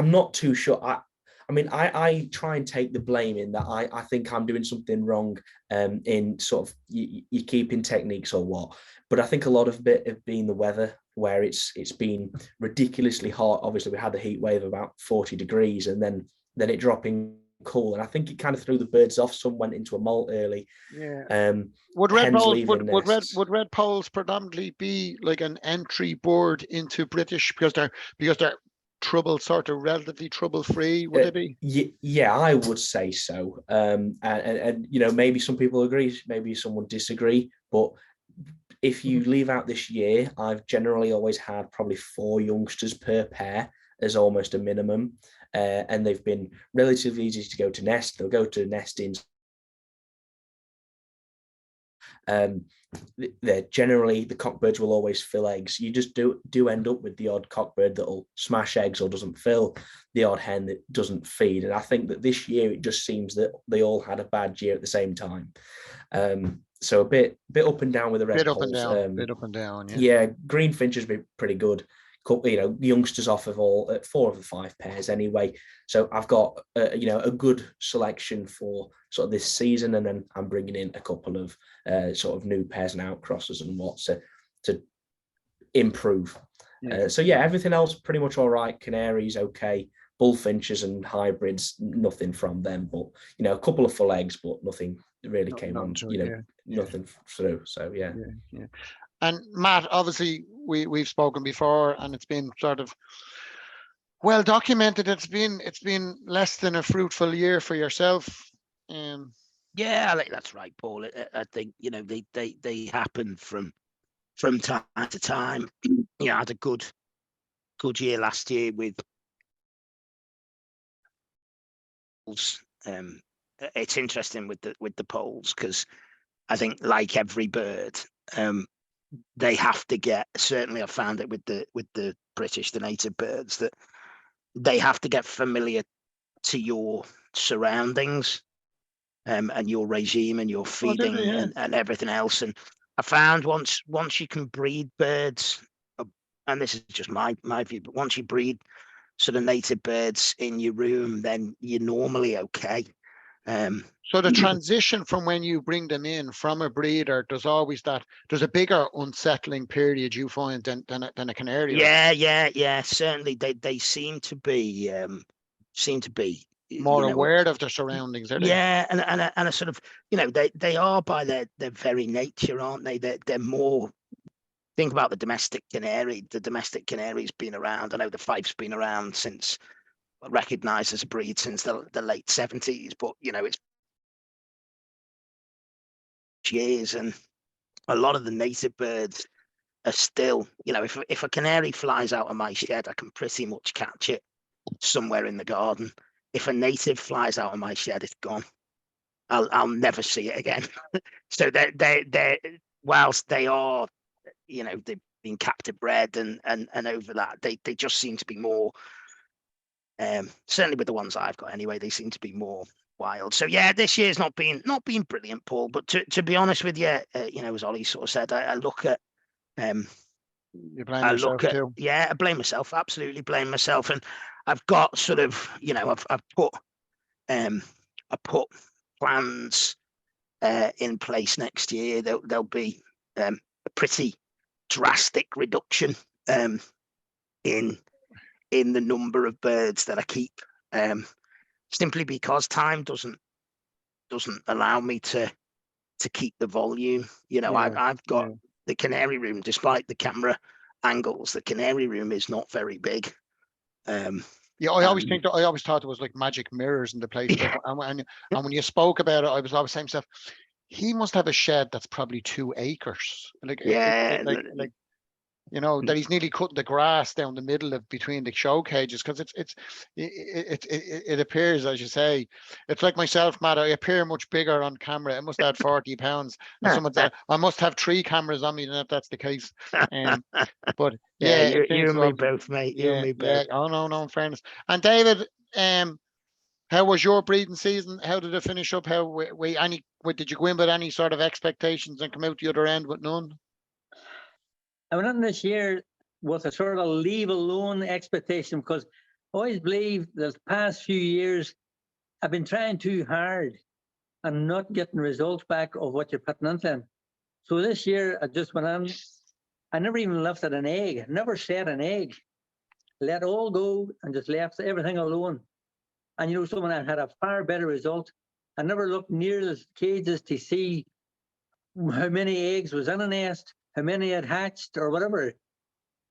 not too sure. I try and take the blame in that I think I'm doing something wrong in sort of your keeping techniques or what. But I think a lot of it have been the weather, where it's been ridiculously hot. Obviously, we had the heat wave about 40 degrees, and then it dropping cool. And I think it kind of threw the birds off. Some went into a molt early. Yeah. Would red poles predominantly be like an entry board into British because they're relatively trouble free? Would it be? Yeah, I would say so. And maybe some people agree, maybe someone disagree, but if you leave out this year, I've generally always had probably 4 youngsters per pair as almost a minimum. And they've been relatively easy to go to nest. They'll go to nestings. They're generally, the cockbirds will always fill eggs. You just do end up with the odd cockbird that'll smash eggs or doesn't fill, the odd hen that doesn't feed. And I think that this year it just seems that they all had a bad year at the same time. So a bit up and down with the red Bit up polls. bit up and down. Yeah. Yeah, green finch has been pretty good. You know, youngsters off of all 4 of the 5 pairs anyway. So I've got you know, a good selection for sort of this season, and then I'm bringing in a couple of sort of new pairs and outcrossers and what to improve. Yeah. So yeah, everything else pretty much all right. Canaries okay, bullfinches and hybrids, nothing from them. But you know, a couple of full eggs, but nothing really came on. You know, nothing through. So yeah. And Matt, obviously we've spoken before, and it's been sort of well documented. It's been less than a fruitful year for yourself. Yeah, I think that's right, Paul. I think, you know, they happen from time to time. You know, I had a good year last year with it's interesting with the polls, because I think, like every bird, they have to get, certainly I've found it with the British, the native birds, that they have to get familiar to your surroundings, and your regime and your feeding and everything else. And I found once you can breed birds, and this is just my view, but once you breed sort of native birds in your room, then you're normally okay. So the transition from when you bring them in from a breeder, there's a bigger unsettling period, you find, than a canary. Yeah. Certainly, they seem to be more aware of their surroundings, are they? Yeah, and a sort of, you know, they are by their very nature, aren't they? They're more. Think about the domestic canary. The domestic canary's been around. I know the Fife's been around since, recognised as a breed since the late 70s, but you know, it's years, and a lot of the native birds are still, you know, if a canary flies out of my shed, I can pretty much catch it somewhere in the garden. If a native flies out of my shed, it's gone. I'll never see it again. So they're whilst they are, you know, they've been captive bred and over that, they just seem to be more, certainly with the ones I've got anyway, they seem to be more wild. So yeah, this year's not been brilliant, Paul, but to be honest with you, you know, as Ollie sort of said, I look at you blame yourself too. Yeah, I blame myself, absolutely blame myself. And I've got sort of, you know, I've put plans in place next year. There'll be a pretty drastic reduction in the number of birds that I keep, simply because time doesn't allow me to keep the volume. You know, I've got the canary room, despite the camera angles, the canary room is not very big. Yeah, I always thought it was like magic mirrors in the place. Yeah. And when you spoke about it, I was always saying to myself, he must have a shed that's probably 2 acres. Like, like you know, that he's nearly cutting the grass down the middle of between the show cages, because it appears, as you say, it's like myself, Matt. I appear much bigger on camera. I must add 40 pounds. And someone said I must have 3 cameras on me, and if that's the case. But yeah, you and me both, mate. You and me both. Yeah. Oh no, in fairness. And David, how was your breeding season? How did it finish up? Did you go in with any sort of expectations and come out the other end with none? I went in this year with a sort of leave alone expectation, because I always believe the past few years I've been trying too hard and not getting results back of what you're putting into them. So this year I just went on. I never even lifted an egg. Never set an egg. Let all go and just left everything alone. And you know, someone that had a far better result. I never looked near the cages to see how many eggs was in a nest, how many had hatched or whatever.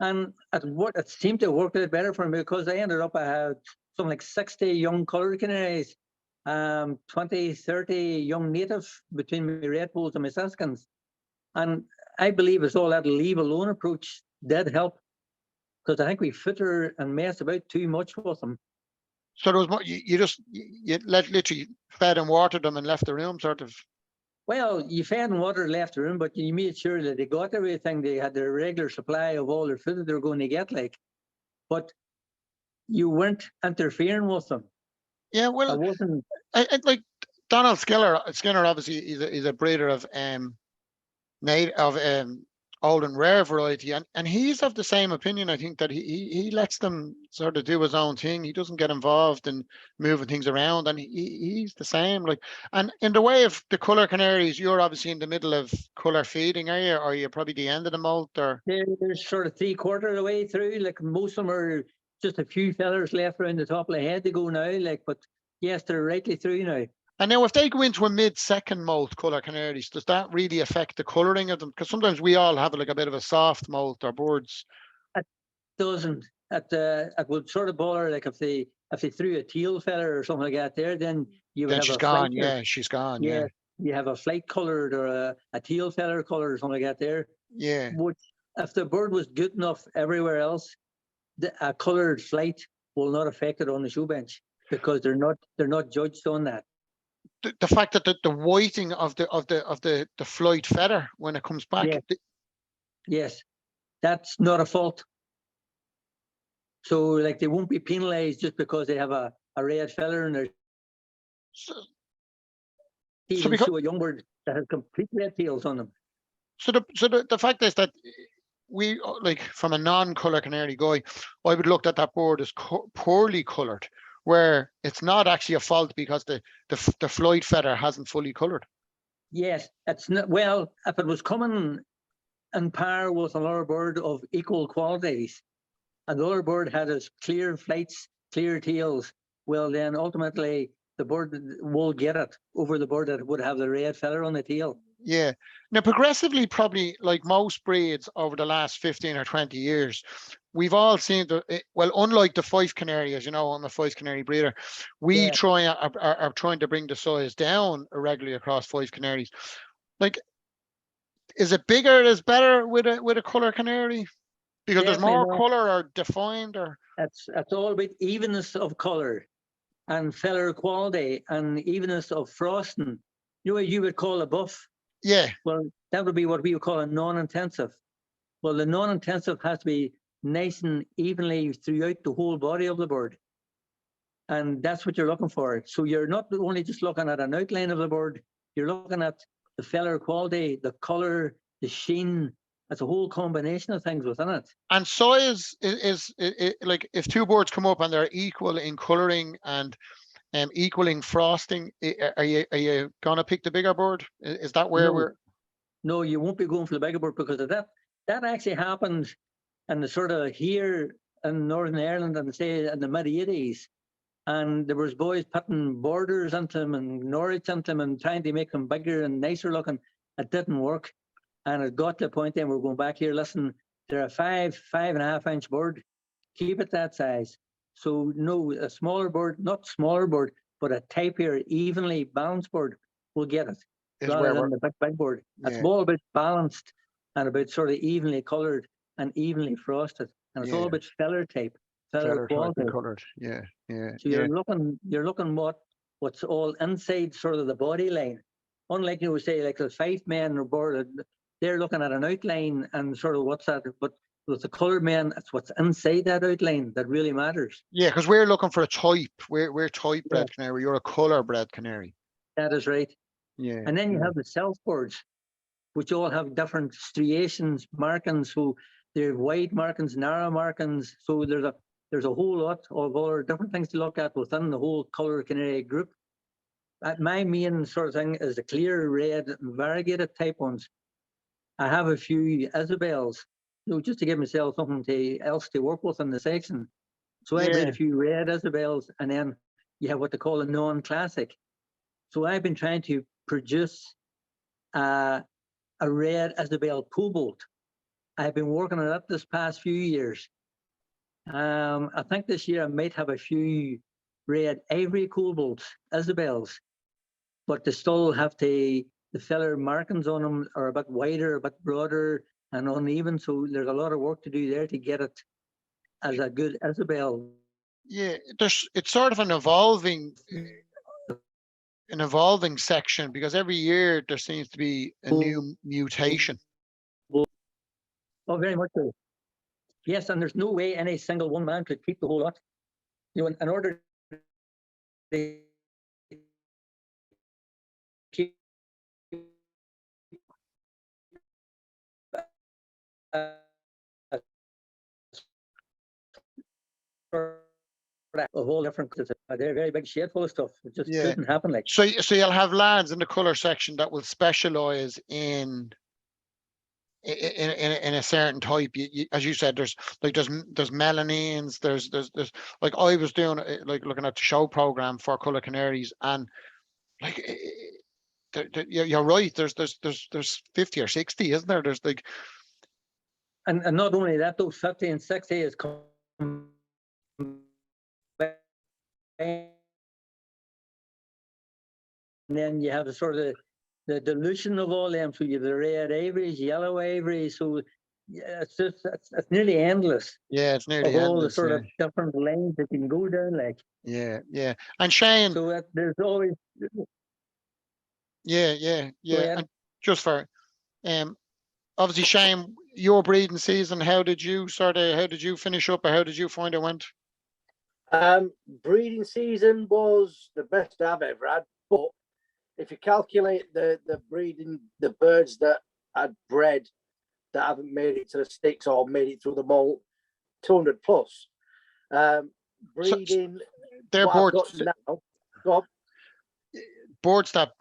And it seemed to work a bit better for me, because I ended up, I had something like 60 young coloured canaries, 20, 30 young native between my red poles and my Saskins. And I believe it's all that leave alone approach did help, because I think we fitter and messed about too much with them. So there was more, you just you literally fed and watered them and left the room, sort of. Well, you fed and water left the room, but you made sure that they got everything. They had their regular supply of all their food that they were going to get, like. But you weren't interfering with them. Yeah, I well, wasn't. like Donald Skinner obviously is a breeder of old and rare variety, and he's of the same opinion. I think that he lets them sort of do his own thing. He doesn't get involved in moving things around, and he's the same. Like, and in the way of the colour canaries, you're obviously in the middle of colour feeding, are you? Or are you probably the end of the molt, or? They're sort of 3/4 of the way through. Like most of them are just a few feathers left around the top of the head to go now. Like, but yes, they're rightly through now. And now, if they go into a mid-second molt colour canaries, does that really affect the colouring of them? Because sometimes we all have like a bit of a soft molt or birds. It doesn't. It would sort of bother, like if they threw a teal feather or something like that there, then you would Then have she's a gone. flight Yeah, she's gone. Yeah, Yeah, you have a flight coloured or a teal feather colour or something like that there. yeah. Which, if the bird was good enough everywhere else, a coloured flight will not affect it on the show bench, because they're not judged on that. The fact that the whiting of the flight feather when it comes back. Yeah. Yes, that's not a fault. So, like, they won't be penalised just because they have a red feather in their So, tail because, to a young bird that has complete red tails on them. so the fact is that we, like, from a non-colour canary guy, I would look at that bird as poorly coloured, where it's not actually a fault because the flight feather hasn't fully coloured. Yes, it's not. Well, if it was coming in par with another bird of equal qualities, and the other bird had as clear flights, clear tails, well, then ultimately the bird will get it over the bird that would have the red feather on the tail. Yeah. Now, progressively, probably like most breeds over the last 15 or 20 years, we've all seen well, unlike the Fife Canary, as you know, I'm a Fife Canary breeder, we Yeah. are trying to bring the size down irregularly across Fife Canaries. Like, is it bigger is better with a colour canary? Because there's Definitely more not. colour or defined, or? It's all about evenness of colour and feather quality and evenness of frosting. You know what you would call a buff? Yeah. Well, that would be what we would call a non-intensive. Well, the non-intensive has to be nice and evenly throughout the whole body of the bird. And that's what you're looking for. So you're not only just looking at an outline of the bird, you're looking at the feather quality, the colour, the sheen. It's a whole combination of things within it. And size is like, if two birds come up and they're equal in colouring and equaling frosting, are you gonna pick the bigger bird? Is that where No. we're? No, you won't be going for the bigger bird, because of that. That actually happened in the sort of here in Northern Ireland, and say in the mid-80s. And there was boys putting borders into them and Norwich into them and trying to make them bigger and nicer looking. It didn't work. And it got to the point then we're going back here, listen, they're a 5.5 inch bird. Keep it that size. So no, a smaller bird, not smaller bird, but a typier, evenly balanced bird will get it, Is rather where than we're, the big bird. It's yeah, more about balanced and about sort of evenly coloured and evenly frosted. And it's all yeah, about feather type, feather feather type quality. and coloured. Yeah, yeah, So yeah. you're looking what's all inside sort of the body line. Unlike, you would say, like the 5 men or board, they're looking at an outline and sort of what's that. But with the coloured men, it's what's inside that outline that really matters. Yeah, because we're looking for a type. We're type Yeah. bred canary. You're a colour bred canary. That is right. Yeah. And then you yeah. have the self birds, which all have different striations, markings. So they're wide markings, narrow markings. So there's a whole lot of other different things to look at within the whole colour canary group. My main sort of thing is the clear red and variegated type ones. I have a few Isabels, just to give myself something else to work with in the section. So I bred Yeah. a few red Isabels, and then you have what they call a non-classic. So I've been trying to produce a red Isabel cobalt. I've been working on it this past few years. I think this year I might have a few red ivory cobalts, Isabels, but they still have to the feather markings on them are a bit wider, a bit broader and uneven. So there's a lot of work to do there to get it as a good Isabel. Yeah, it's sort of an evolving section, because every year there seems to be a new mutation. Oh, very much so. Yes, and there's no way any single one man could keep the whole lot. You know, in order to keep a whole different, they're very big shed full of stuff. It just couldn't happen like. So you'll have lads in the colour section that will specialise in a certain type. As you said, there's melanines, there's like, I was doing like looking at the show program for Colour Canaries, and like you're right, there's 50 or 60, isn't there? There's like, and not only that, those 50 and 60 is and then you have the sort of the dilution of all them. So you have the red ivories, yellow ivories. So yeah, it's nearly endless. Yeah, it's nearly of all endless, the sort of different lanes that you can go down, like. Yeah. And Shane. So there's always. Yeah. And just for obviously, Shane, your breeding season, how did you finish up, or how did you find it went? Breeding season was the best I've ever had, but if you calculate the breeding, the birds that I'd bred that haven't made it to the sticks or made it through the molt, 200 plus. Breeding. So they're boards now. Go on. Boards that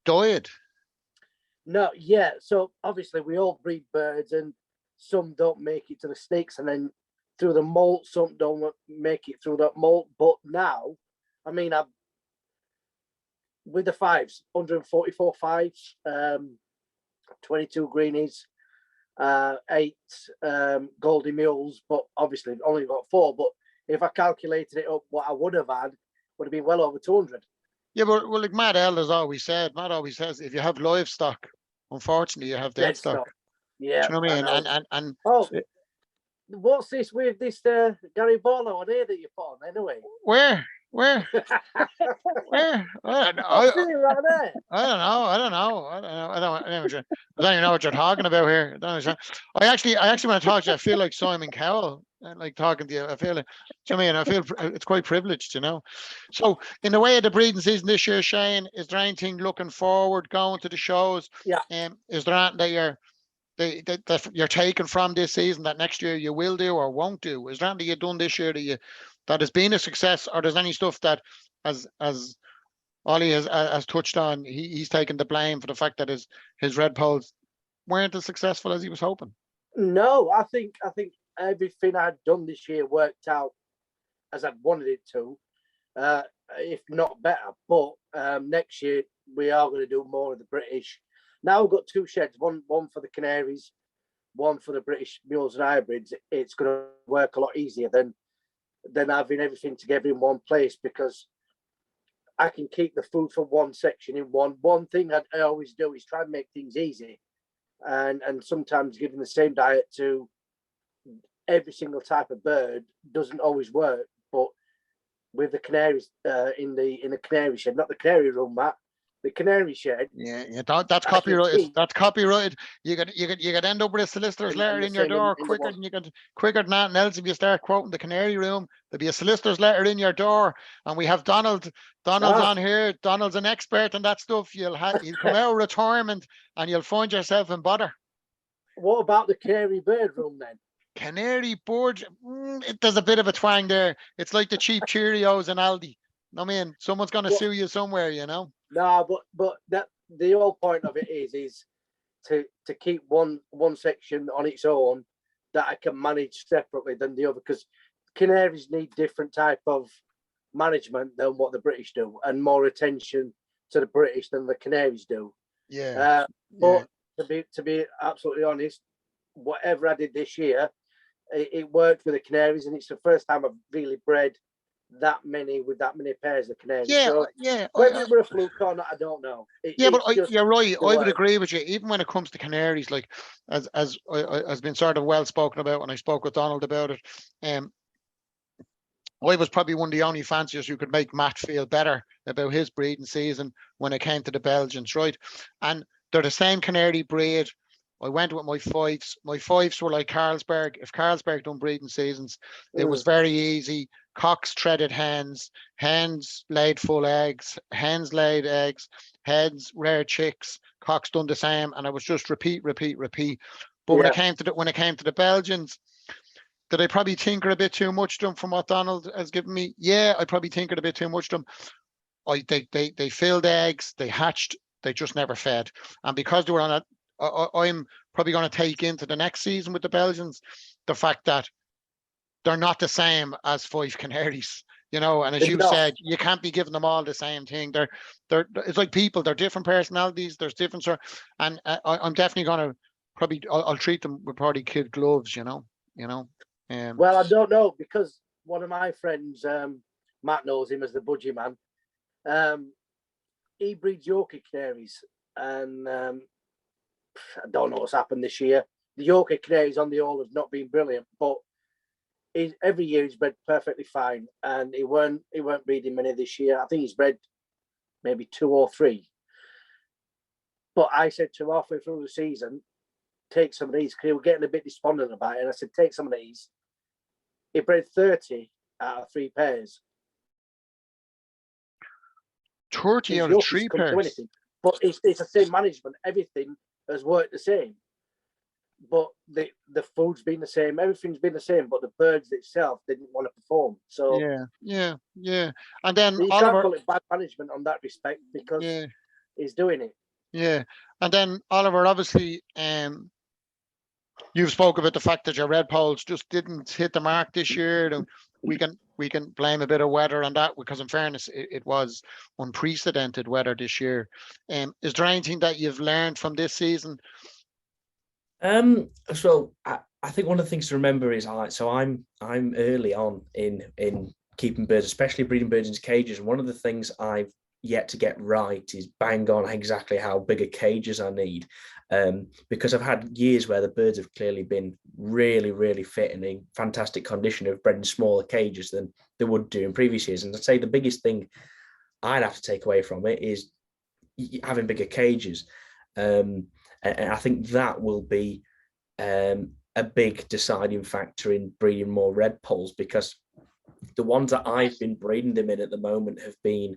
died. No, yeah. So obviously we all breed birds, and some don't make it to the sticks, and then through the molt, some don't make it through that molt. But now, I mean, I've with the fives, 144 fives, 22 greenies, 8 Goldie mules, but obviously only got 4. But if I calculated it up, what I would have had would have been well over 200. Yeah, but well, like Matt Elder's always says, if you have livestock, unfortunately, you have dead stock. Yeah, do you know what I mean? And oh, what's this with this Gary Barlow on here that you put on anyway? Where? Where? I don't know. Right there. I don't even know what you're talking about here. I actually want to talk to you. I feel like Simon Cowell, like talking to you. I feel like, I feel it's quite privileged, you know. So, in the way of the breeding season this year, Shane, is there anything looking forward, going to the shows? Yeah. Is there anything that you're taking from this season that next year you will do or won't do? Is there anything you've done this year that has been a success, or there's any stuff that, as Ollie has touched on, he's taken the blame for the fact that his red poles weren't as successful as he was hoping? No, I think everything I'd done this year worked out as I'd wanted it to, if not better. But next year we are going to do more of the British. Now we've got 2 sheds, one for the Canaries, one for the British mules and hybrids. It's going to work a lot easier than having everything together in one place, because I can keep the food for one section in one thing I always do is try and make things easy, and sometimes giving the same diet to every single type of bird doesn't always work. But with the Canaries in the Canary shed, not the Canary room, Matt, the Canary shed. Yeah, that's copyrighted. That's copyrighted. You could end up with a solicitor's letter in your door quicker than that else if you start quoting the Canary room. There'll be a solicitor's letter in your door, and we have Donald's on here. Donald's an expert on that stuff. You'll come out of retirement and you'll find yourself in bother. What about the Canary Birdroom then? Canary bird, there's a bit of a twang there. It's like the cheap Cheerios in Aldi. I mean, someone's going to sue you somewhere, you know. No, but that the whole point of it is to keep one section on its own that I can manage separately than the other, because Canaries need different type of management than what the British do, and more attention to the British than the Canaries do. Yeah. But to be absolutely honest, whatever I did this year, it worked with the Canaries, and it's the first time I've really bred that many with that many pairs of canaries. Yeah, So yeah. whether it were a fluke or not, I don't know. Yeah, but It's just you're right. the I would way. agree with you. Even when it comes to canaries, like has been sort of well spoken about when I spoke with Donald about it. I was probably one of the only fanciers who could make Matt feel better about his breeding season when it came to the Belgians, right? And they're the same canary breed. I went with my fives. My fives were like Carlsberg. If Carlsberg done breeding seasons, it was very easy. Cocks threaded hens, hens laid full eggs, hens laid eggs, hens rare chicks, cocks done the same, and I was just repeat, repeat, repeat. But when it came to the Belgians, did I probably tinker a bit too much to them from what Donald has given me? Yeah, I probably tinkered a bit too much to them. They filled eggs, they hatched, they just never fed. And because they were on I'm probably going to take into the next season with the Belgians the fact that they're not the same as five canaries, you know. And as They're you not. said, you can't be giving them all the same thing. It's like people. They're different personalities. There's different sort. And I'm definitely going to probably I'll treat them with probably kid gloves, you know. Well, I don't know, because one of my friends, Matt knows him as the budgie man. He breeds Yorkie canaries, and I don't know what's happened this year. The Yorkie canaries on the whole has not been brilliant, but every year he's bred perfectly fine, and he weren't breeding many this year. I think he's bred maybe 2 or 3. But I said to him halfway through the season, take some of these, because he was getting a bit despondent about it. And I said, take some of these. He bred 30 out of 3 pairs. 30 out His of Yorkies 3 couldn't do pairs. anything. But it's the same management. Everything has worked the same. But the food's been the same. Everything's been the same. But the birds itself didn't want to perform. So yeah. And then you Oliver, can't call it bad management on that respect, because he's doing it. Yeah. And then Oliver, obviously, you've spoke about the fact that your red poles just didn't hit the mark this year. And we can blame a bit of weather on that, because in fairness, it was unprecedented weather this year. Is there anything that you've learned from this season? So I think one of the things to remember is I'm early on in keeping birds, especially breeding birds in cages. And one of the things I've yet to get right is bang on exactly how big a cages I need, because I've had years where the birds have clearly been really, really fit and in fantastic condition, have bred in smaller cages than they would do in previous years. And I'd say the biggest thing I'd have to take away from it is having bigger cages. And I think that will be a big deciding factor in breeding more red poles, because the ones that I've been breeding them in at the moment have been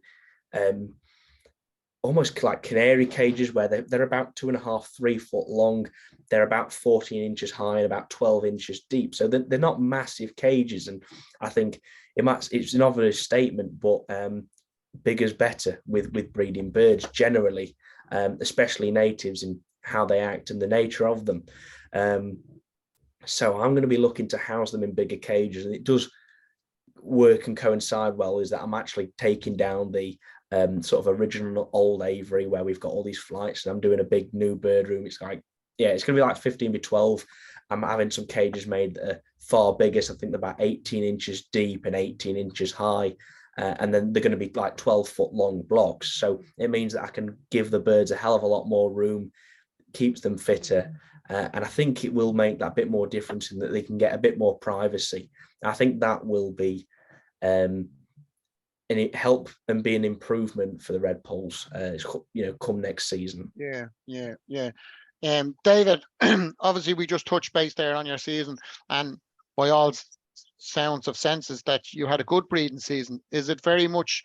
almost like canary cages, where they're about 2.5, 3 foot long. They're about 14 inches high and about 12 inches deep. So they're not massive cages. And I think it's an obvious statement, but bigger's better with breeding birds generally, especially natives, and how they act and the nature of them. So I'm going to be looking to house them in bigger cages, and it does work and coincide well, is that I'm actually taking down the sort of original old aviary where we've got all these flights, and I'm doing a big new bird room. It's like, it's going to be like 15 by 12. I'm having some cages made that are far bigger. So I think they're about 18 inches deep and 18 inches high. And then they're going to be like 12-foot long blocks. So it means that I can give the birds a hell of a lot more room, keeps them fitter. And I think it will make that bit more difference in that they can get a bit more privacy. I think that will be and it help and be an improvement for the red poles, come next season. Yeah. David, obviously we just touched base there on your season, and by all sounds of senses that you had a good breeding season. Is it very much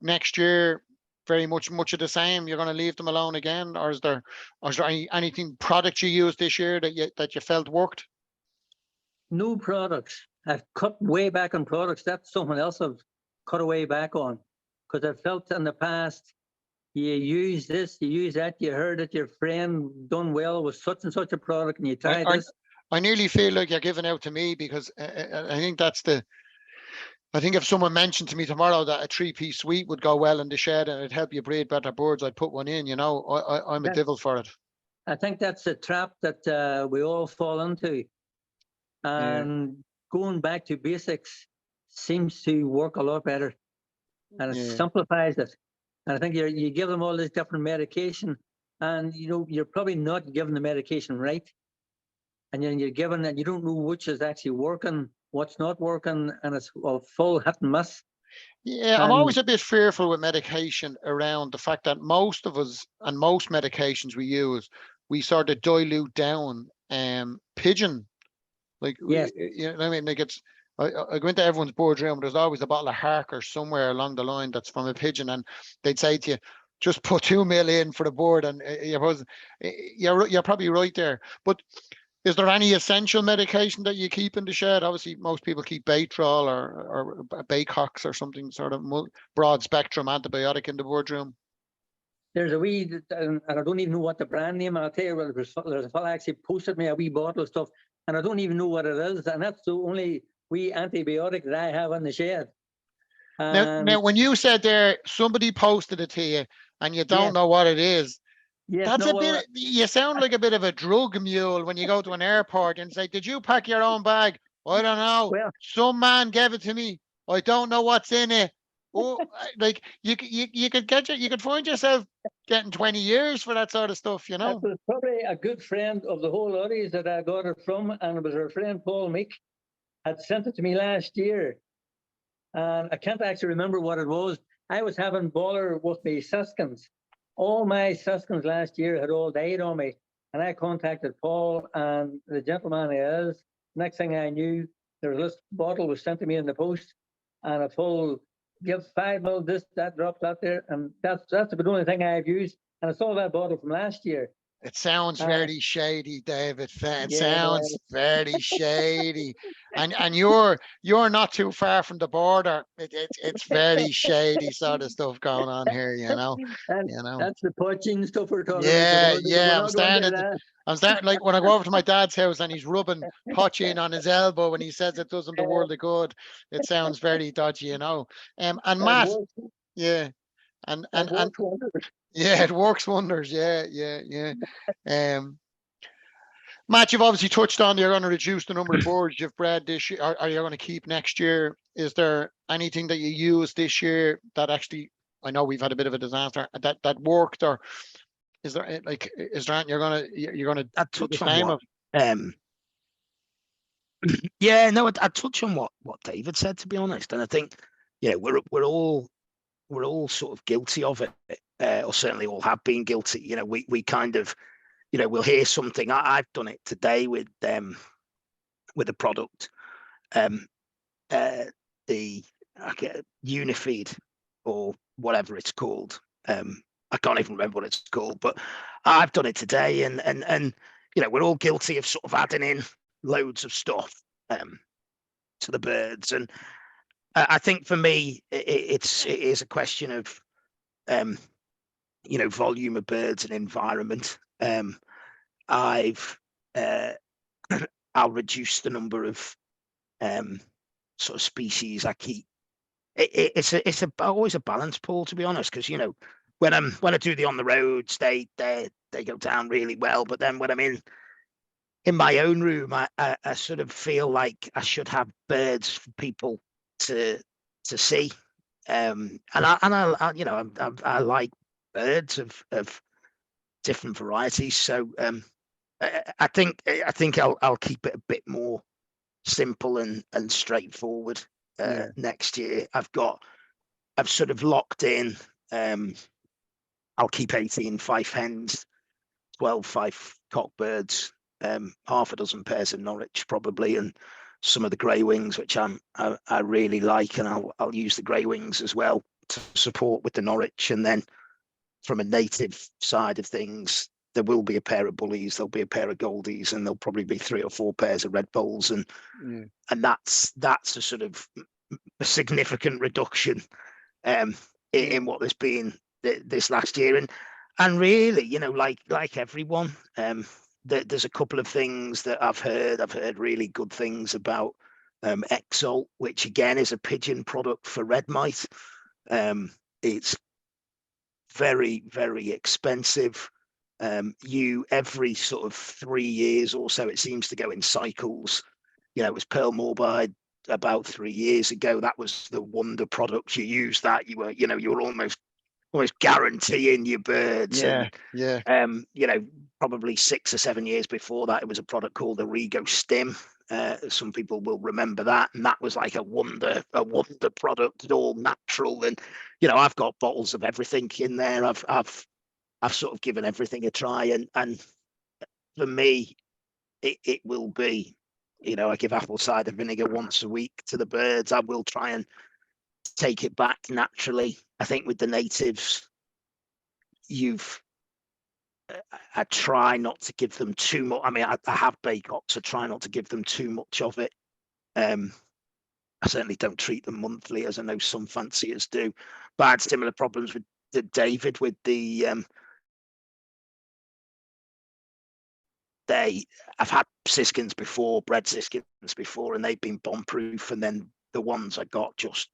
next year, very much of the same? You're going to leave them alone again, or is there anything product you used this year that you felt worked? New products. I've cut way back on products. That's someone else I've cut away back on, because I felt in the past, you use this, you use that, you heard that your friend done well with such and such a product, and you tried this. I nearly feel like you're giving out to me, because I think I think if someone mentioned to me tomorrow that a 3-piece suite would go well in the shed and it'd help you breed better birds, I'd put one in. I'm a devil for it. I think that's a trap that we all fall into. And going back to basics, seems to work a lot better, and it Yeah. simplifies it. And I think you give them all this different medication, and you're probably not giving the medication right, and then you're giving, and you don't know which is actually working, what's not working, and it's a full hit and miss. Yeah, I'm And always a bit fearful with medication around the fact that most of us and most medications we use, we sort of dilute down pigeon. Like, yes, you know what I mean? Like I go into everyone's boardroom, there's always a bottle of Harker somewhere along the line that's from a pigeon, and they'd say to you, just put 2 mil in for the board, and you're probably right there. But is there any essential medication that you keep in the shed? Obviously, most people keep Baytrol or Baycox or something sort of broad spectrum antibiotic in the boardroom. there's a wee, and I don't even know what the brand name. I'll tell you, well, there's a fella actually posted me a wee bottle of stuff, and I don't even know what it is. And that's the only wee antibiotic that I have in the shed. Now, when you said there, somebody posted it to you, and you don't Yes. know what it is. Yes, That's no, a bit. You sound like a bit of a drug mule when you go to an airport and say, "Did you pack your own bag?" I don't know. well, Some man gave it to me. I don't know what's in it. Oh, like you could find yourself getting 20 years for that sort of stuff, you it know. was probably a good friend of the whole audience that I got it from, and it was her friend Paul Mick had sent it to me last year, and I can't actually remember what it was. I was having bother with my siskins. All my siskins last year had all died on me, and I contacted Paul, and the gentleman he is. Next thing I knew, there was this bottle was sent to me in the post, and a full give 5 mil this, that, drop that there, and that's the only thing I've used, and it's all that bottle from last year. It sounds Uh, very shady, David. It Yeah, sounds very shady, and you're not too far from the border. It's very shady sort of stuff going on here, you know. and You know. that's the poaching stuff we're talking about. Yeah, We're yeah. not going to that. I'm starting like when I go over to my dad's house and he's rubbing potching on his elbow and he says it does him the world of good. It sounds very dodgy, you know. And It Matt, works, yeah, and it works wonders. yeah, it works wonders. Yeah. Matt, you've obviously touched on you're going to reduce the number of boards you've bred this year. Are you going to keep next year? Is there anything that you use this year that actually, I know we've had a bit of a disaster, that worked, or is there anything you're gonna I'd do the touch on same what of? yeah, no, I'd touch on what David said, to be honest. And I think, we're all sort of guilty of it, or certainly all have been guilty. We kind of, we'll hear something. I've done it today with a product, the Unifeed or whatever it's called. I can't even remember what it's called, but I've done it today, and we're all guilty of sort of adding in loads of stuff to the birds. And I think for me, it is a question of volume of birds and environment. I'll reduce the number of sort of species I keep. It's always a balance, Paul, to be honest, because when I do the on the roads, they go down really well, but then when I'm in my own room, I sort of feel like I should have birds for people to see, and I like birds of different varieties, so I think I'll keep it a bit more simple and straightforward next year. I've sort of locked in. I'll keep 18 fife hens, 12 fife cockbirds, half a dozen pairs of Norwich probably, and some of the grey wings, which I really like, and I'll use the grey wings as well to support with the Norwich. And then from a native side of things, there will be a pair of bullies, there'll be a pair of goldies, and there'll probably be 3 or 4 pairs of red poles, and that's a sort of a significant reduction in what there's been this last year. And really, like everyone, there's a couple of things that I've heard really good things about Exalt, which again is a pigeon product for red mite. It's very, very expensive. Every sort of 3 years or so, it seems to go in cycles. It was pearl morbide about 3 years ago, that was the wonder product. You use that, you were almost guaranteeing your birds. Probably 6 or 7 years before that, it was a product called the Rego Stim. Some people will remember that, and that was like a wonder product, all natural. And I've got bottles of everything in there. I've sort of given everything a try, and for me, it will be, I give apple cider vinegar once a week to the birds. I will try and take it back naturally. I think with the natives, I try not to give them too much. I mean, I have bake-ops, so try not to give them too much of it. I certainly don't treat them monthly, as I know some fanciers do. But I had similar problems with David with the I've had siskins before, bred siskins before, and they've been bomb-proof, and then the ones I got just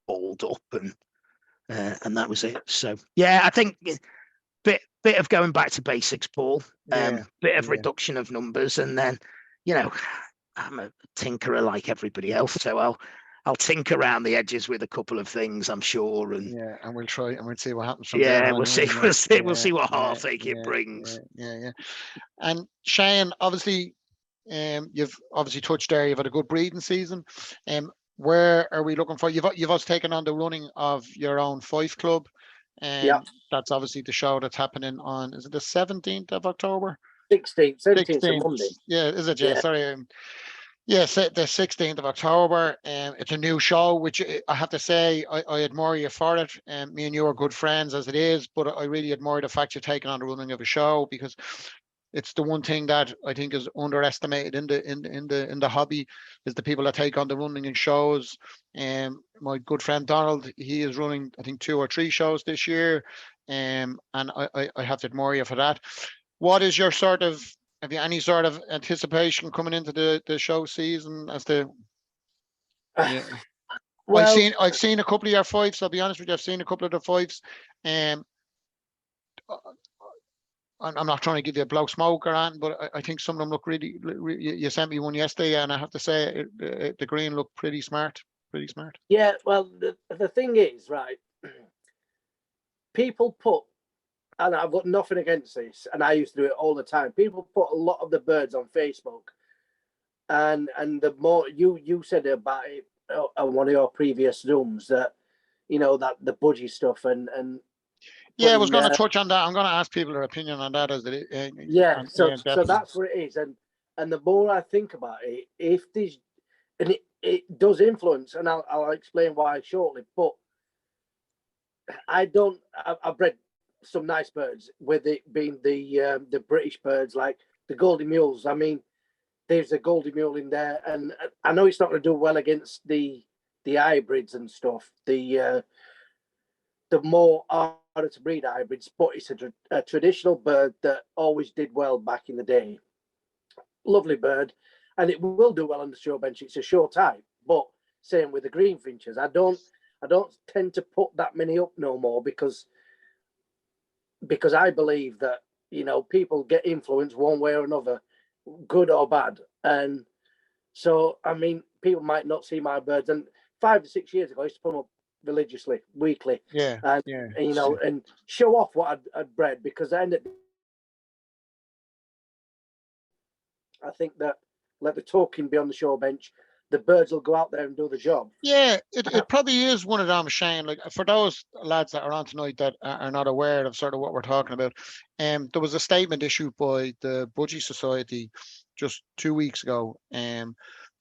balled up, and that was it. So yeah, I think bit of going back to basics, Paul. Bit of reduction of numbers, and then I'm a tinkerer like everybody else, so I'll tinker around the edges with a couple of things, I'm sure. And and we'll try and we'll see what happens from there. We'll see what heartache it brings. And Shane, obviously, you've obviously touched there. You've had a good breeding season. Where are we looking for? You've also taken on the running of your own Fife Club. That's obviously the show that's happening on, is it the 17th of October? 17th of Monday. Yeah, is it? Yeah, sorry. Yes, the 16th of October. It's a new show, which I have to say, I admire you for it. Me and you are good friends as it is, but I really admire the fact you're taking on the running of a show, because it's the one thing that I think is underestimated in the hobby, is the people that take on the running in shows. My good friend Donald, he is running, I think, 2 or 3 shows this year, and I have to admire you for that. What is your have you any sort of anticipation coming into the show season as to? Well, I've seen a couple of your fives. I'll be honest with you, I've seen a couple of the fives. I'm not trying to give you a blow smoke or anything, but I think some of them look really. You sent me one yesterday, and I have to say the green looked pretty smart. Yeah, well, the thing is, right, people put, and I've got nothing against this, and I used to do it all the time. People put a lot of the birds on Facebook, and the more you said about it on one of your previous Zooms, that that the budgie stuff and I was going to touch on that. I'm going to ask people their opinion on that as it. So that's what it is, and the more I think about it, if there's, and it does influence, and I'll explain why shortly, but I've bred some nice birds, with it being the British birds like the Goldie Mules. I mean, there's a Goldie Mule in there, and I know it's not going to do well against the hybrids and stuff, the more harder to breed hybrids, but it's a traditional bird that always did well back in the day. Lovely bird, and it will do well on the show bench. It's a show type, but same with the greenfinches. I don't tend to put that many up no more, because I believe that people get influenced one way or another, good or bad. And so, I mean, people might not see my birds, and 5 or 6 years ago I used to put them up religiously, weekly, and show off what I'd bred, because I think that, let the talking be on the show bench, the birds will go out there and do the job. Yeah, it probably is one of them, Shane. Like, for those lads that are on tonight that are not aware of sort of what we're talking about, there was a statement issued by the Budgie Society just 2 weeks ago,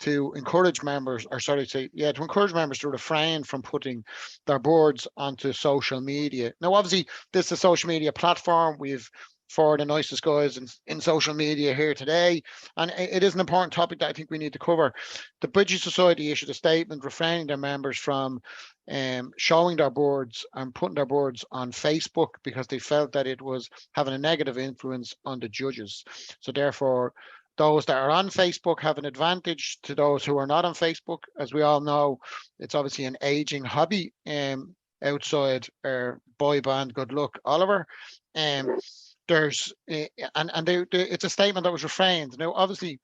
to encourage members, to encourage members to refrain from putting their birds onto social media. Now, obviously, this is a social media platform. We've 4 of the nicest guys in social media here today, and it is an important topic that I think we need to cover. The Budgie Society issued a statement refraining their members from showing their birds and putting their birds on Facebook, because they felt that it was having a negative influence on the judges. So therefore, those that are on Facebook have an advantage to those who are not on Facebook. As we all know, it's obviously an aging hobby outside our boy band Good Luck Oliver. There's it's a statement that was refrained. Now, obviously,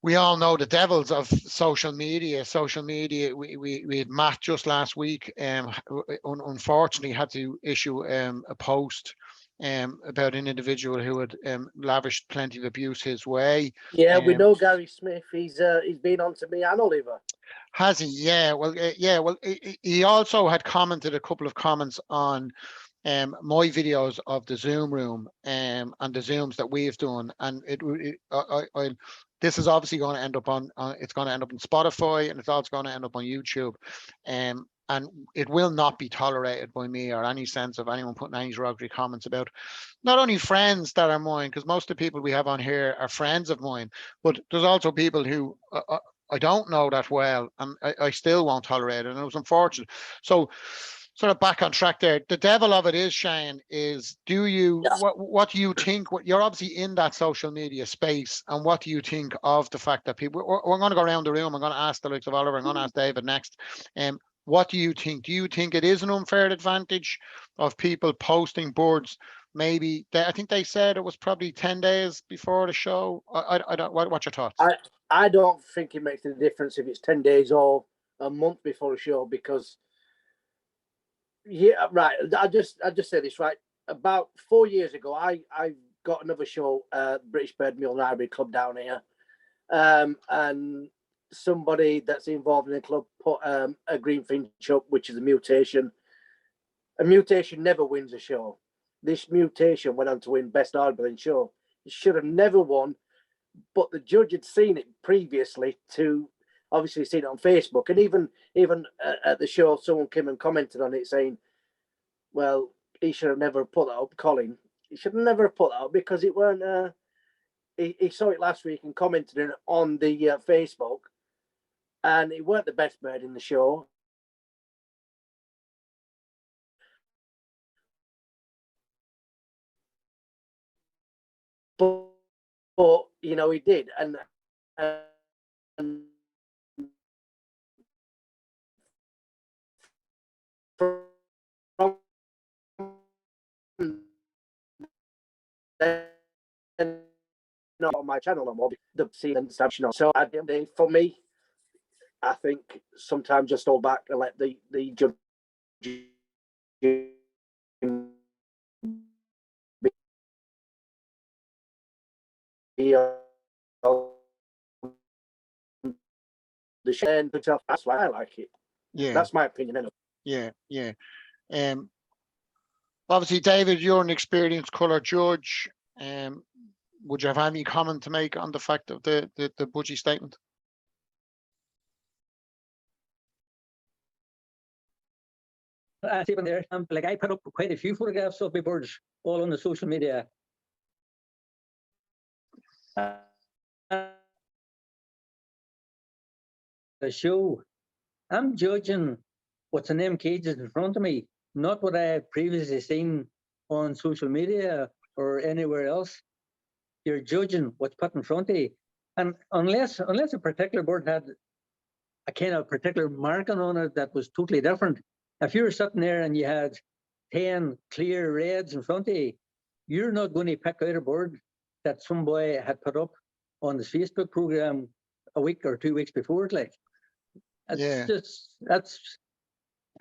we all know the devils of social media. Social media. We had Matt just last week. Unfortunately, had to issue a post about an individual who had lavished plenty of abuse his way. Yeah, we know Gary Smith. He's been on to me and Oliver. Has he? Yeah. Well, yeah. Well, he also had commented a couple of comments on my videos of the Zoom room and the Zooms that we've done, and this is obviously going to end up on it's going to end up on Spotify, and it's also going to end up on YouTube, and it will not be tolerated by me or any sense of anyone putting any derogatory comments about not only friends that are mine, because most of the people we have on here are friends of mine, but there's also people who I don't know that well, and I still won't tolerate it, and it was unfortunate. So sort of back on track there. The devil of it is, Shane, is what do you think? You're obviously in that social media space, and what do you think of the fact that people? We're going to go around the room. I'm going to ask the likes of Oliver. I'm going to ask David next. What do you think? Do you think it is an unfair advantage of people posting boards? Maybe I think they said it was probably 10 days before the show. I don't. What's your thoughts? I don't think it makes any difference if it's 10 days or a month before a show, because yeah, right. I just said this right. About 4 years ago, I got another show, British Birdroom Library Club down here, and somebody that's involved in the club put a greenfinch up, which is a mutation. A mutation never wins a show. This mutation went on to win Best Arbling Show. It should have never won, but the judge had seen it previously to obviously seen it on Facebook, and even at the show, someone came and commented on it saying, "Well, he should have never put that up, Colin. He should have never put that up because it weren't." He saw it last week and commented on the Facebook, and it weren't the best bird in the show. But you know, he did, and not on my channel no more. The scene and exceptional. So for me, I think sometimes just hold back and let the judge the share. That's why I like it. Yeah, that's my opinion. Anyway. Yeah. Obviously, David, you're an experienced colour judge. Would you have any comment to make on the fact of the budgie statement? Even there, like I put up quite a few photographs of my birds all on the social media. The show, I'm judging what's in them cages in front of me, not what I have previously seen on social media or anywhere else. You're judging what's put in front of you, and unless a particular bird had a kind of particular marking on it that was totally different. If you were sitting there and you had 10 clear reds in front of you, you're not going to pick out a bird that some boy had put up on his Facebook program a week or 2 weeks before it. Like, it's just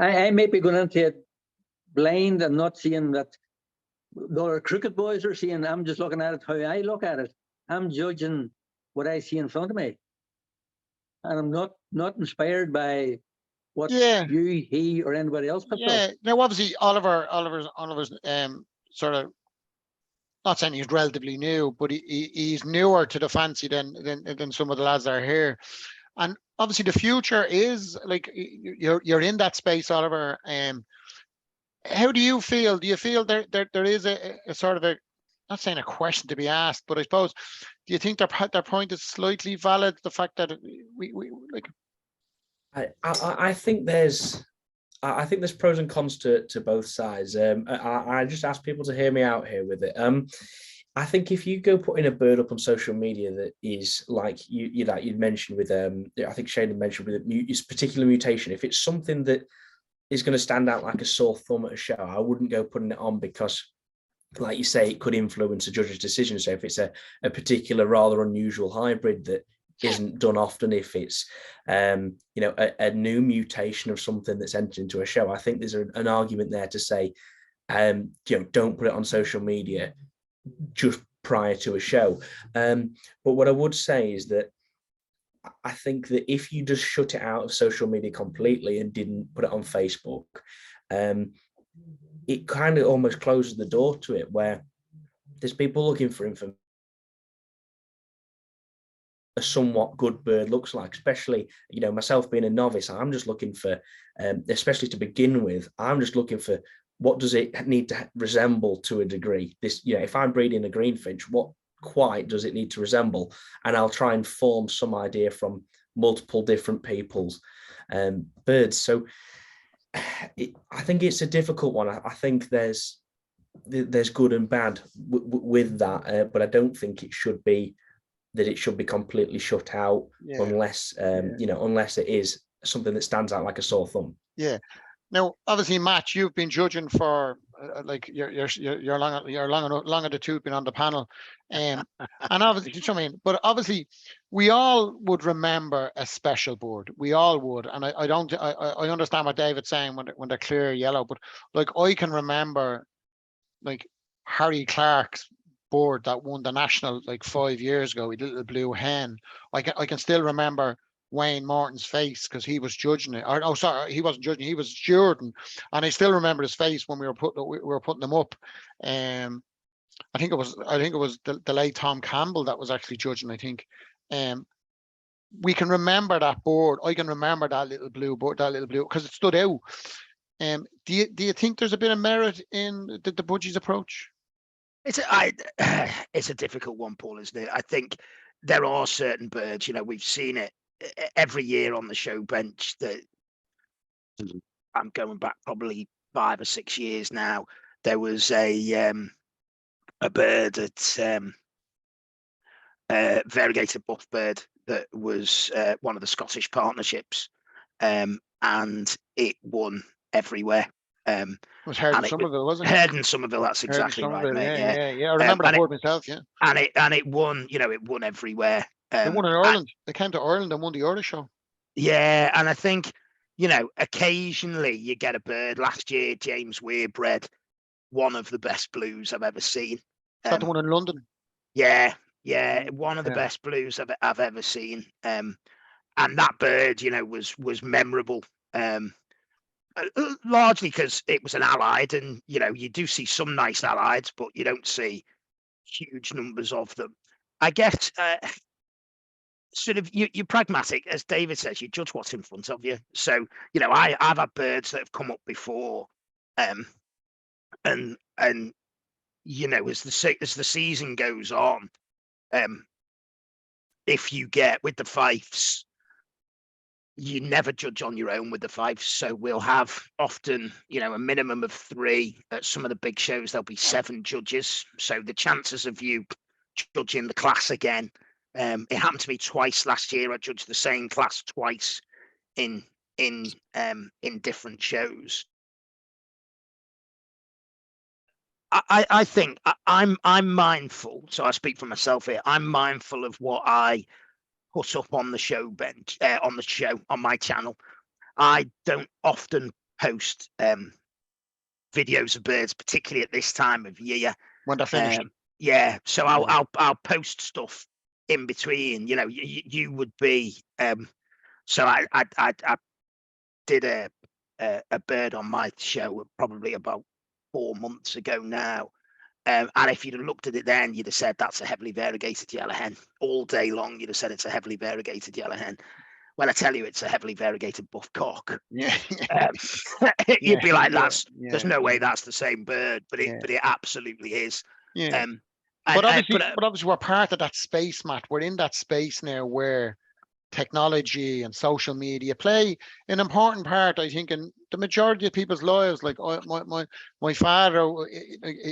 I may be going into it blind and not seeing that the other cricket boys are seeing. I'm just looking at it how I look at it. I'm judging what I see in front of me, and I'm not inspired by what you, he, or anybody else puts up. Now obviously Oliver's sort of, not saying he's relatively new, but he's newer to the fancy than some of the lads that are here. And obviously the future is like you're in that space, Oliver. How do you feel? Do you feel there is a sort of a, not saying a question to be asked, but I suppose, do you think their point is slightly valid? The fact that we like. I think there's pros and cons to both sides. I just ask people to hear me out here with it. I think if you go putting a bird up on social media that is like you'd mentioned with I think Shane had mentioned with this particular mutation, if it's something that is going to stand out like a sore thumb at a show, I wouldn't go putting it on because, like you say, it could influence a judge's decision. So if it's a particular rather unusual hybrid that isn't done often, if it's you know, a new mutation of something that's entered into a show. I think there's an argument there to say, you know, don't put it on social media just prior to a show. But what I would say is that I think that if you just shut it out of social media completely and didn't put it on Facebook, it kind of almost closes the door to it, where there's people looking for information a somewhat good bird looks like, especially, you know, myself being a novice. I'm just looking for, especially to begin with, I'm just looking for what does it need to resemble to a degree. This, you know, if I'm breeding a greenfinch, what quite does it need to resemble? And I'll try and form some idea from multiple different people's birds. So I think it's a difficult one. I think there's good and bad with that, but I don't think it should be completely shut out, unless you know, unless it is something that stands out like a sore thumb. Yeah. Now, obviously, Matt, you've been judging for like you're long at the tooth, been on the panel, and obviously, you know what I mean. But obviously, we all would remember a special board. We all would, and I understand what David's saying when they're clear yellow, but like I can remember, like Harry Clark's board that won the national like 5 years ago, with Little Blue Hen. I can still remember Wayne Morton's face because he was judging it. Or, oh, sorry, he wasn't judging; he was stewarding, and I still remember his face when we were putting them up. I think it was the late Tom Campbell that was actually judging. I think. We can remember that board. I can remember that little blue board, because it stood out. Do you think there's a bit of merit in the Budgies approach? It's a difficult one, Paul, isn't it? I think there are certain birds, you know, we've seen it every year on the show bench, that I'm going back probably 5 or 6 years now. There was a bird at variegated buff bird that was one of the Scottish partnerships, and it won everywhere. It was Heard in Somerville, wasn't it? Heard in Somerville, that's exactly right, mate. Yeah. I remember that board myself. Yeah, and it won. You know, it won everywhere. They won in Ireland. They came to Ireland and won the Irish show. Yeah, and I think, you know, occasionally you get a bird. Last year, James Weir bred one of the best blues I've ever seen. Is that the one in London? Yeah, one of the best blues I've ever seen. And that bird, you know, was memorable. Largely because it was an allied, and you know, you do see some nice allieds, but you don't see huge numbers of them. I guess sort of you're pragmatic, as David says. You judge what's in front of you. So, you know, I've had birds that have come up before, and you know, as the season goes on, if you get with the Fifes, you never judge on your own with the Fifes. So we'll have often, you know, a minimum of 3. At some of the big shows, there'll be 7 judges. So the chances of you judging the class again, it happened to me twice last year. I judged the same class twice in different shows. I think I'm mindful. So I speak for myself here. I'm mindful of what I put up on the show bench, on my channel. I don't often post videos of birds, particularly at this time of year when they're finishing. Yeah, so I'll post stuff in between. You know, you would be. So I did a bird on my show probably about 4 months ago now. And if you'd have looked at it then, you'd have said that's a heavily variegated yellow hen. All day long, you'd have said it's a heavily variegated yellow hen. When I tell you it's a heavily variegated buff cock, you'd be like, there's no way that's the same bird, but it absolutely is. Yeah. But obviously we're part of that space, Matt. We're in that space now where technology and social media play an important part, I think, in the majority of people's lives. Like my father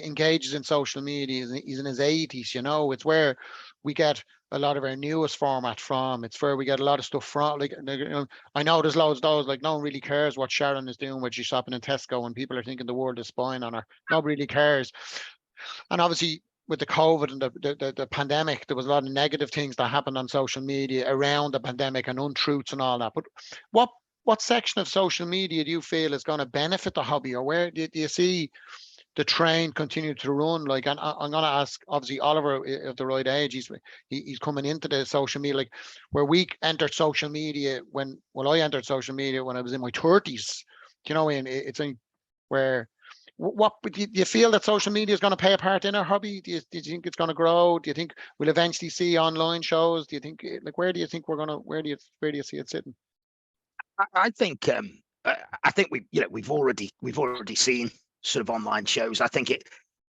engages in social media. He's in his 80s, you know. It's where we get a lot of our newest format from. It's where we get a lot of stuff from. Like, you know, I know there's loads of those, like, no one really cares what Sharon is doing when she's shopping in Tesco and people are thinking the world is spying on her. Nobody really cares. And obviously with the COVID and the pandemic, there was a lot of negative things that happened on social media around the pandemic and untruths and all that. But what section of social media do you feel is going to benefit the hobby, or where do you see the train continue to run? Like, and I'm going to ask, obviously, Oliver of the right age. He's coming into the social media, like where we entered social media when I entered social media when I was in my 30s. You know, and it's where. What do you feel that social media is going to play a part in our hobby? Do you think it's going to grow? Do you think we'll eventually see online shows? Do you think, like, where do you think we're going to, where do you see it sitting? I think we've already seen sort of online shows. I think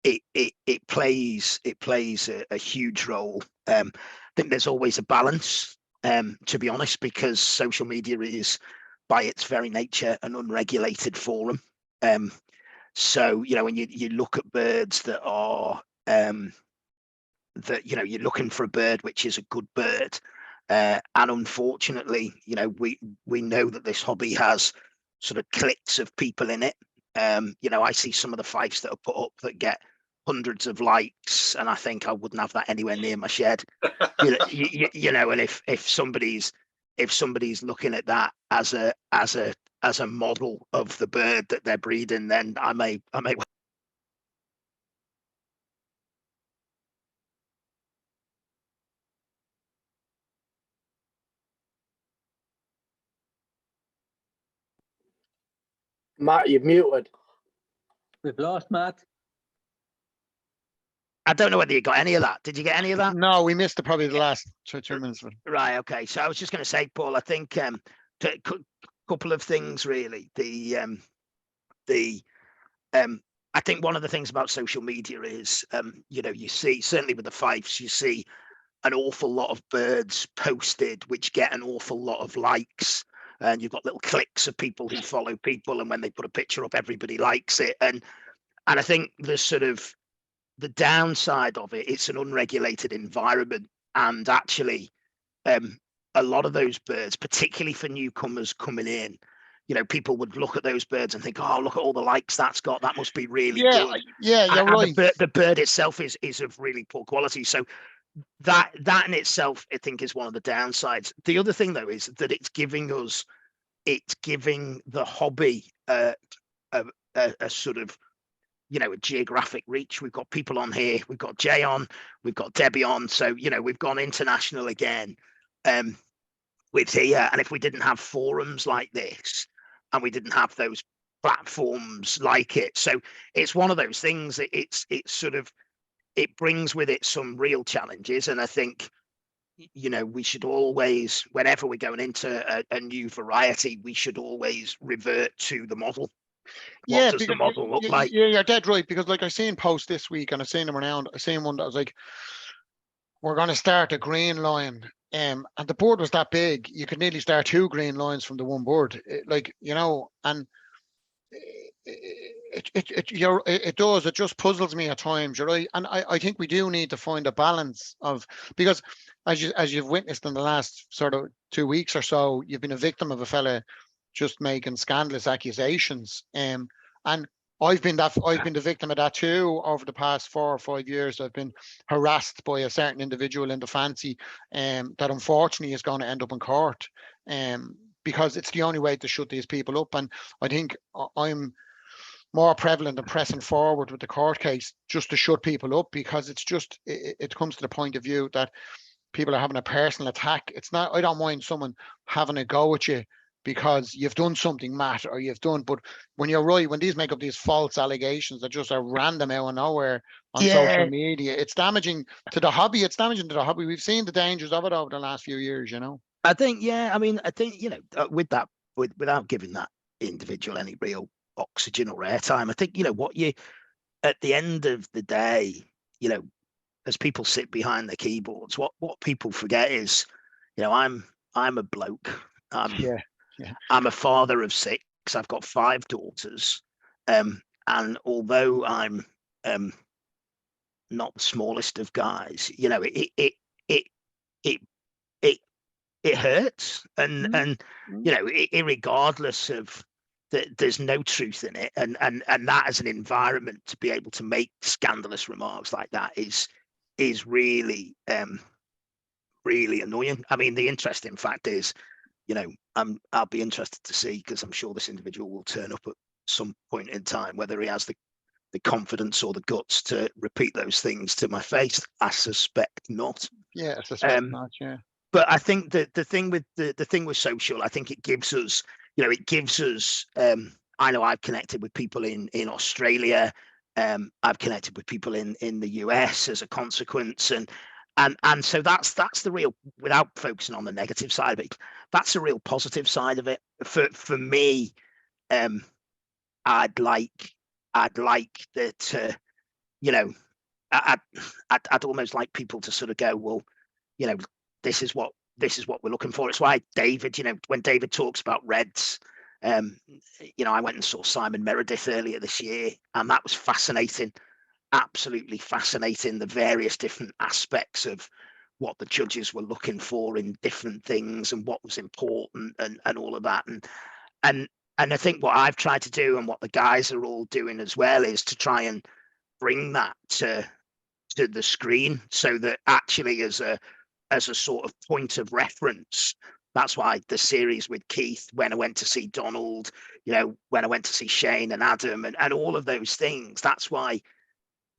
it plays a huge role. I think there's always a balance, to be honest, because social media is by its very nature an unregulated forum. So, you know, when you look at birds that are that, you know, you're looking for a bird which is a good bird, and unfortunately, you know, we know that this hobby has sort of cliques of people in it. You know, I see some of the fifes that are put up that get hundreds of likes, and I think I wouldn't have that anywhere near my shed. You know, and if somebody's looking at that as a model of the bird that they're breeding, then I may. Matt, you've muted. We've lost Matt. I don't know whether you got any of that. Did you get any of that? No, we missed probably the last 2 minutes. Right. Okay. So I was just going to say, Paul, I think couple of things really. I think one of the things about social media is, you know, you see, certainly with the fifes, you see an awful lot of birds posted which get an awful lot of likes, and you've got little cliques of people who follow people, and when they put a picture up, everybody likes it. And I think there's sort of the downside of it, it's an unregulated environment, and actually a lot of those birds, particularly for newcomers coming in, you know, people would look at those birds and think, oh, look at all the likes that's got, that must be really good. Yeah, you're right. The bird itself is of really poor quality. So that in itself, I think, is one of the downsides. The other thing, though, is that it's giving the hobby a sort of, you know, a geographic reach. We've got people on here, we've got Jay on, we've got Debbie on. So, you know, we've gone international again with here. And if we didn't have forums like this, and we didn't have those platforms like it, so it's one of those things that it's sort of, it brings with it some real challenges. And I think, you know, we should always, whenever we're going into a new variety, we should always revert to the model. What does the model look like? Yeah, you're dead right. Because like I seen posts this week, and I seen them around. I seen one that was like, we're going to start a green line. And the board was that big, you could nearly start 2 green lines from the one board. Like, you know, and it does. It just puzzles me at times. You're right, and I think we do need to find a balance of, because as you've witnessed in the last sort of 2 weeks or so, you've been a victim of a fella just making scandalous accusations, and I've been the victim of that too over the past 4 or 5 years. I've been harassed by a certain individual in the fancy, that unfortunately is going to end up in court, because it's the only way to shut these people up. And I think I'm more prevalent and pressing forward with the court case just to shut people up, because it's just, it comes to the point of view that people are having a personal attack. It's not, I don't mind someone having a go at you because you've done something, Matt, or you've done, but when you're right, when these make up these false allegations that just are random out of nowhere on social media, it's damaging to the hobby. We've seen the dangers of it over the last few years, you know. I think, I mean, I think, you know, without giving that individual any real oxygen or airtime, I think, you know, at the end of the day, you know, as people sit behind the keyboards, what people forget is, you know, I'm a bloke. I'm a father of 6. I've got 5 daughters, and although I'm not the smallest of guys, you know, it hurts, and you know, regardless of there's no truth in it, and that as an environment to be able to make scandalous remarks like that is really really annoying. I mean, the interesting fact is, you know, I'll be interested to see, because I'm sure this individual will turn up at some point in time, whether he has the confidence or the guts to repeat those things to my face. I suspect not. Yeah, I suspect not. Yeah. But I think that the thing with social, I think it gives us, I know I've connected with people in Australia. I've connected with people in the US as a consequence, and so that's the real, without focusing on the negative side of it, that's a real positive side of it. For me, I'd like that, I'd almost like people to sort of go, well, this is what we're looking for. It's why David, when David talks about Reds, I went and saw Simon Meredith earlier this year, and that was fascinating, absolutely fascinating, the various different aspects of what the judges were looking for in different things and what was important and all of that. And I think what I've tried to do, and what the guys are all doing as well, is to try and bring that to the screen, so that actually as a sort of point of reference. That's why the series with Keith, when I went to see Donald, when I went to see Shane and Adam and all of those things, that's why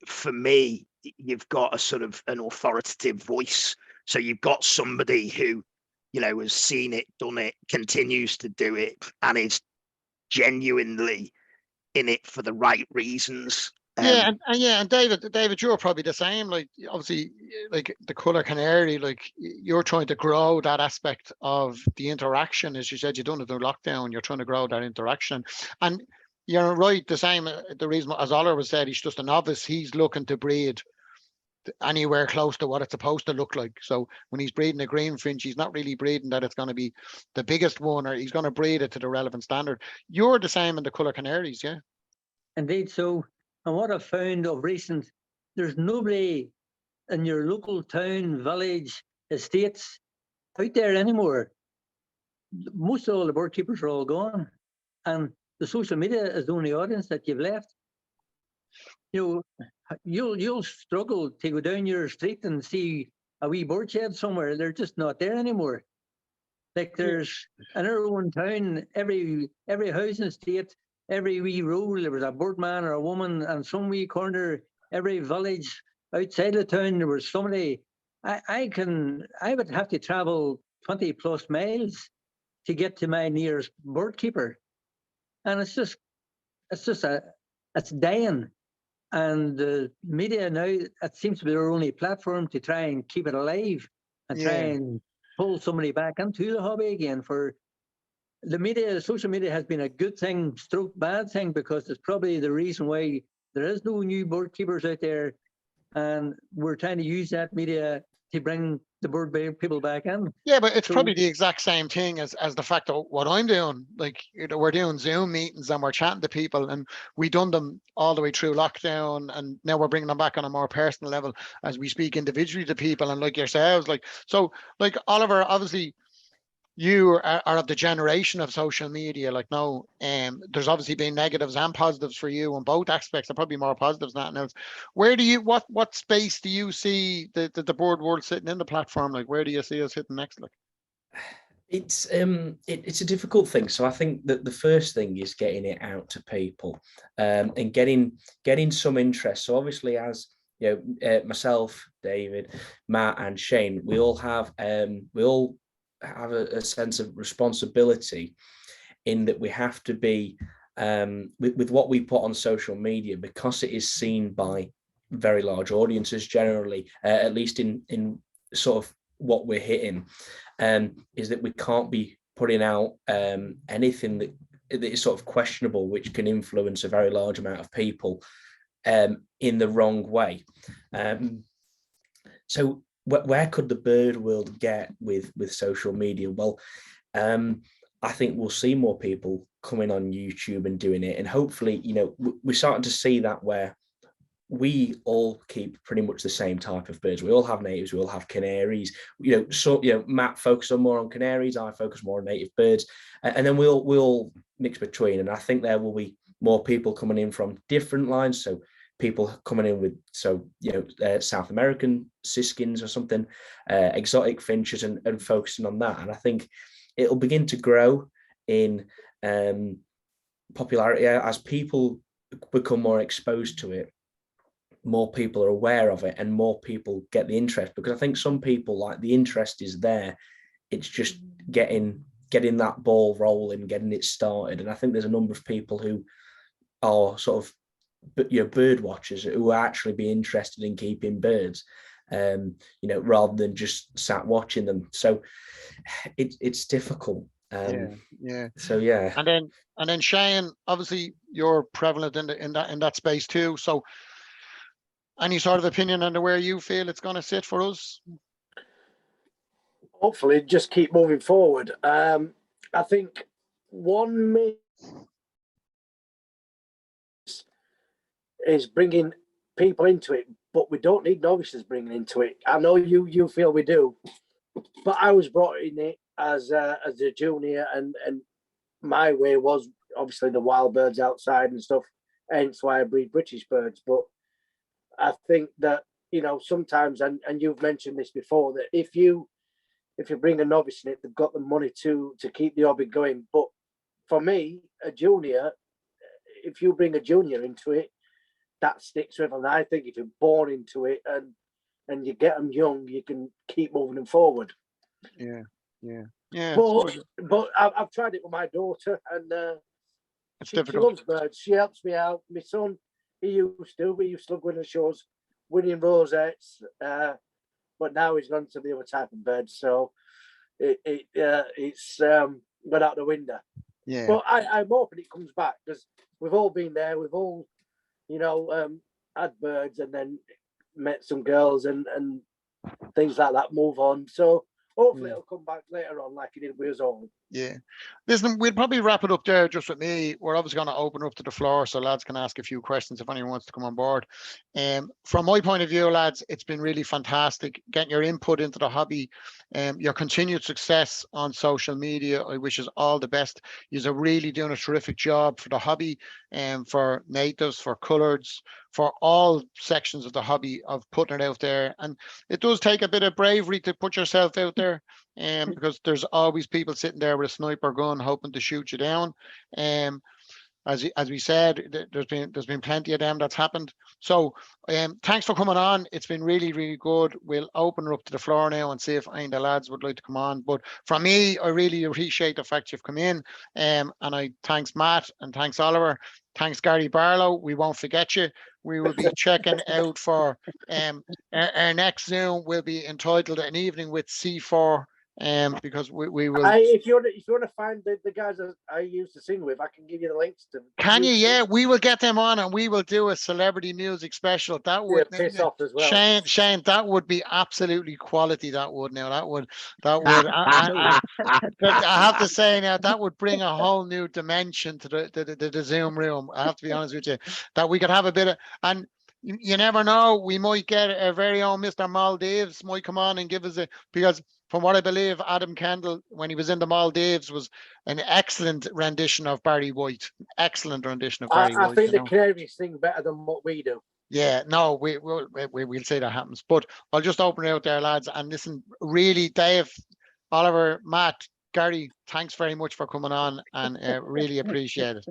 for me, you've got a sort of an authoritative voice. So you've got somebody who, has seen it, done it, continues to do it, and is genuinely in it for the right reasons. And David, you're probably the same. Like, obviously, like the Colour Canary, like you're trying to grow that aspect of the interaction. As you said, you've done it through lockdown. You're trying to grow that interaction, and you're right. The same. The reason, as Oliver was said, he's just a novice. He's looking to breed anywhere close to what it's supposed to look like. So when he's breeding a green finch, he's not really breeding that it's going to be the biggest one, or he's going to breed it to the relevant standard. You're the same in the Colour Canaries, yeah. Indeed. So, and what I've found of recent, there's nobody in your local town, village, estates out there anymore. Most of all the bird keepers are all gone, and the social media is the only audience that you've left. You'll struggle to go down your street and see a wee bird shed somewhere. They're just not there anymore. Like, there's in our own town, every house and estate, every wee road, there was a birdman or a woman, and some wee corner, every village outside the town, there was somebody. I would have to travel 20 plus miles to get to my nearest bird keeper, and it's dying. And the media now, it seems to be their only platform to try and keep it alive and try and pull somebody back into the hobby again. For the media, social media has been a good thing, stroke bad thing, because it's probably the reason why there is no new bird keepers out there, and we're trying to use that media to bring the bird people back in. Yeah, but it's probably the exact same thing as the fact of what I'm doing. Like, we're doing Zoom meetings and we're chatting to people, and we done them all the way through lockdown, and now we're bringing them back on a more personal level as we speak individually to people, and like yourselves, like Oliver, obviously you are of the generation of social media. Like, no, there's obviously been negatives and positives for you on both aspects. There probably more positives than that. Where do you, what space do you see the bird world sitting in the platform? Like, where do you see us hitting next? Like, it's a difficult thing. So I think that the first thing is getting it out to people, and getting some interest. So obviously, as myself, David, Matt, and Shane, we all have a sense of responsibility in that we have to be with what we put on social media, because it is seen by very large audiences generally, at least in sort of what we're hitting, is that we can't be putting out anything that is sort of questionable, which can influence a very large amount of people in the wrong way. So where could the bird world get with social media? Well, I think we'll see more people coming on YouTube and doing it, and hopefully, we're starting to see that where we all keep pretty much the same type of birds. We all have natives, we all have canaries. Matt focuses more on canaries, I focus more on native birds, and then we'll mix between. And I think there will be more people coming in from different lines. So people coming in with South American siskins or something, exotic finches, and focusing on that. And I think it'll begin to grow in popularity as people become more exposed to it. More people are aware of it, and more people get the interest, because I think some people, like, the interest is there. It's just getting that ball rolling, getting it started. And I think there's a number of people who are sort of bird watchers who are actually be interested in keeping birds, rather than just sat watching them. So it's difficult. Yeah. So yeah. And then Shane, obviously you're prevalent in that space too. So any sort of opinion on where you feel it's going to sit for us? Hopefully, just keep moving forward. I think one miss is bringing people into it, but we don't need novices bringing into it. I know you feel we do, but I was brought in it as a junior, and my way was obviously the wild birds outside and stuff, hence why I breed British birds. But I think that, sometimes, and you've mentioned this before, that if you bring a novice in it, they've got the money to keep the hobby going. But for me, a junior, if you bring a junior into it, that sticks with them. And I think if you're born into it and you get them young, you can keep moving them forward. Yeah. But I've tried it with my daughter, and she loves birds. She helps me out. My son, we used to go in the shows, winning rosettes, but now he's gone to the other type of birds. So it's gone out the window. Yeah. But I'm hoping it comes back, because we've all been there. We've all, had birds and then met some girls and things like that, move on. So hopefully it'll come back later on like it did with us all. Yeah. Listen, we'll probably wrap it up there just with me. We're obviously going to open up to the floor so lads can ask a few questions if anyone wants to come on board. From my point of view, lads, it's been really fantastic getting your input into the hobby. Your continued success on social media, I wish you all the best. You're really doing a terrific job for the hobby, for natives, for coloureds, for all sections of the hobby, of putting it out there. And it does take a bit of bravery to put yourself out there, because there's always people sitting there with a sniper gun hoping to shoot you down. As we said, there's been plenty of them that's happened. So thanks for coming on. It's been really, really good. We'll open it up to the floor now and see if any of the lads would like to come on. But from me, I really appreciate the fact you've come in. And I thanks Matt and thanks Oliver. Thanks Gary Barlow. We won't forget you. We will be checking out for our next Zoom will be entitled An Evening with C4. Because we will. If you want to find the guys that I used to sing with, I can give you the links to. Can you? Yeah, we will get them on, and we will do a celebrity music special. That would piss off as well. Shane, that would be absolutely quality. That would now. That would. I have to say now that would bring a whole new dimension to the Zoom room. I have to be honest with you, that we could have a bit of, and you never know, we might get our very own Mr. Maldives might come on and give us because from what I believe, Adam Kendall, when he was in the Maldives, was an excellent rendition of Barry White. Excellent rendition of Barry White. I think the Canaries sing better than what we do. Yeah, no, we'll say that happens. But I'll just open it out there, lads. And listen, really, Dave, Oliver, Matt, Gary, thanks very much for coming on, and really appreciate it.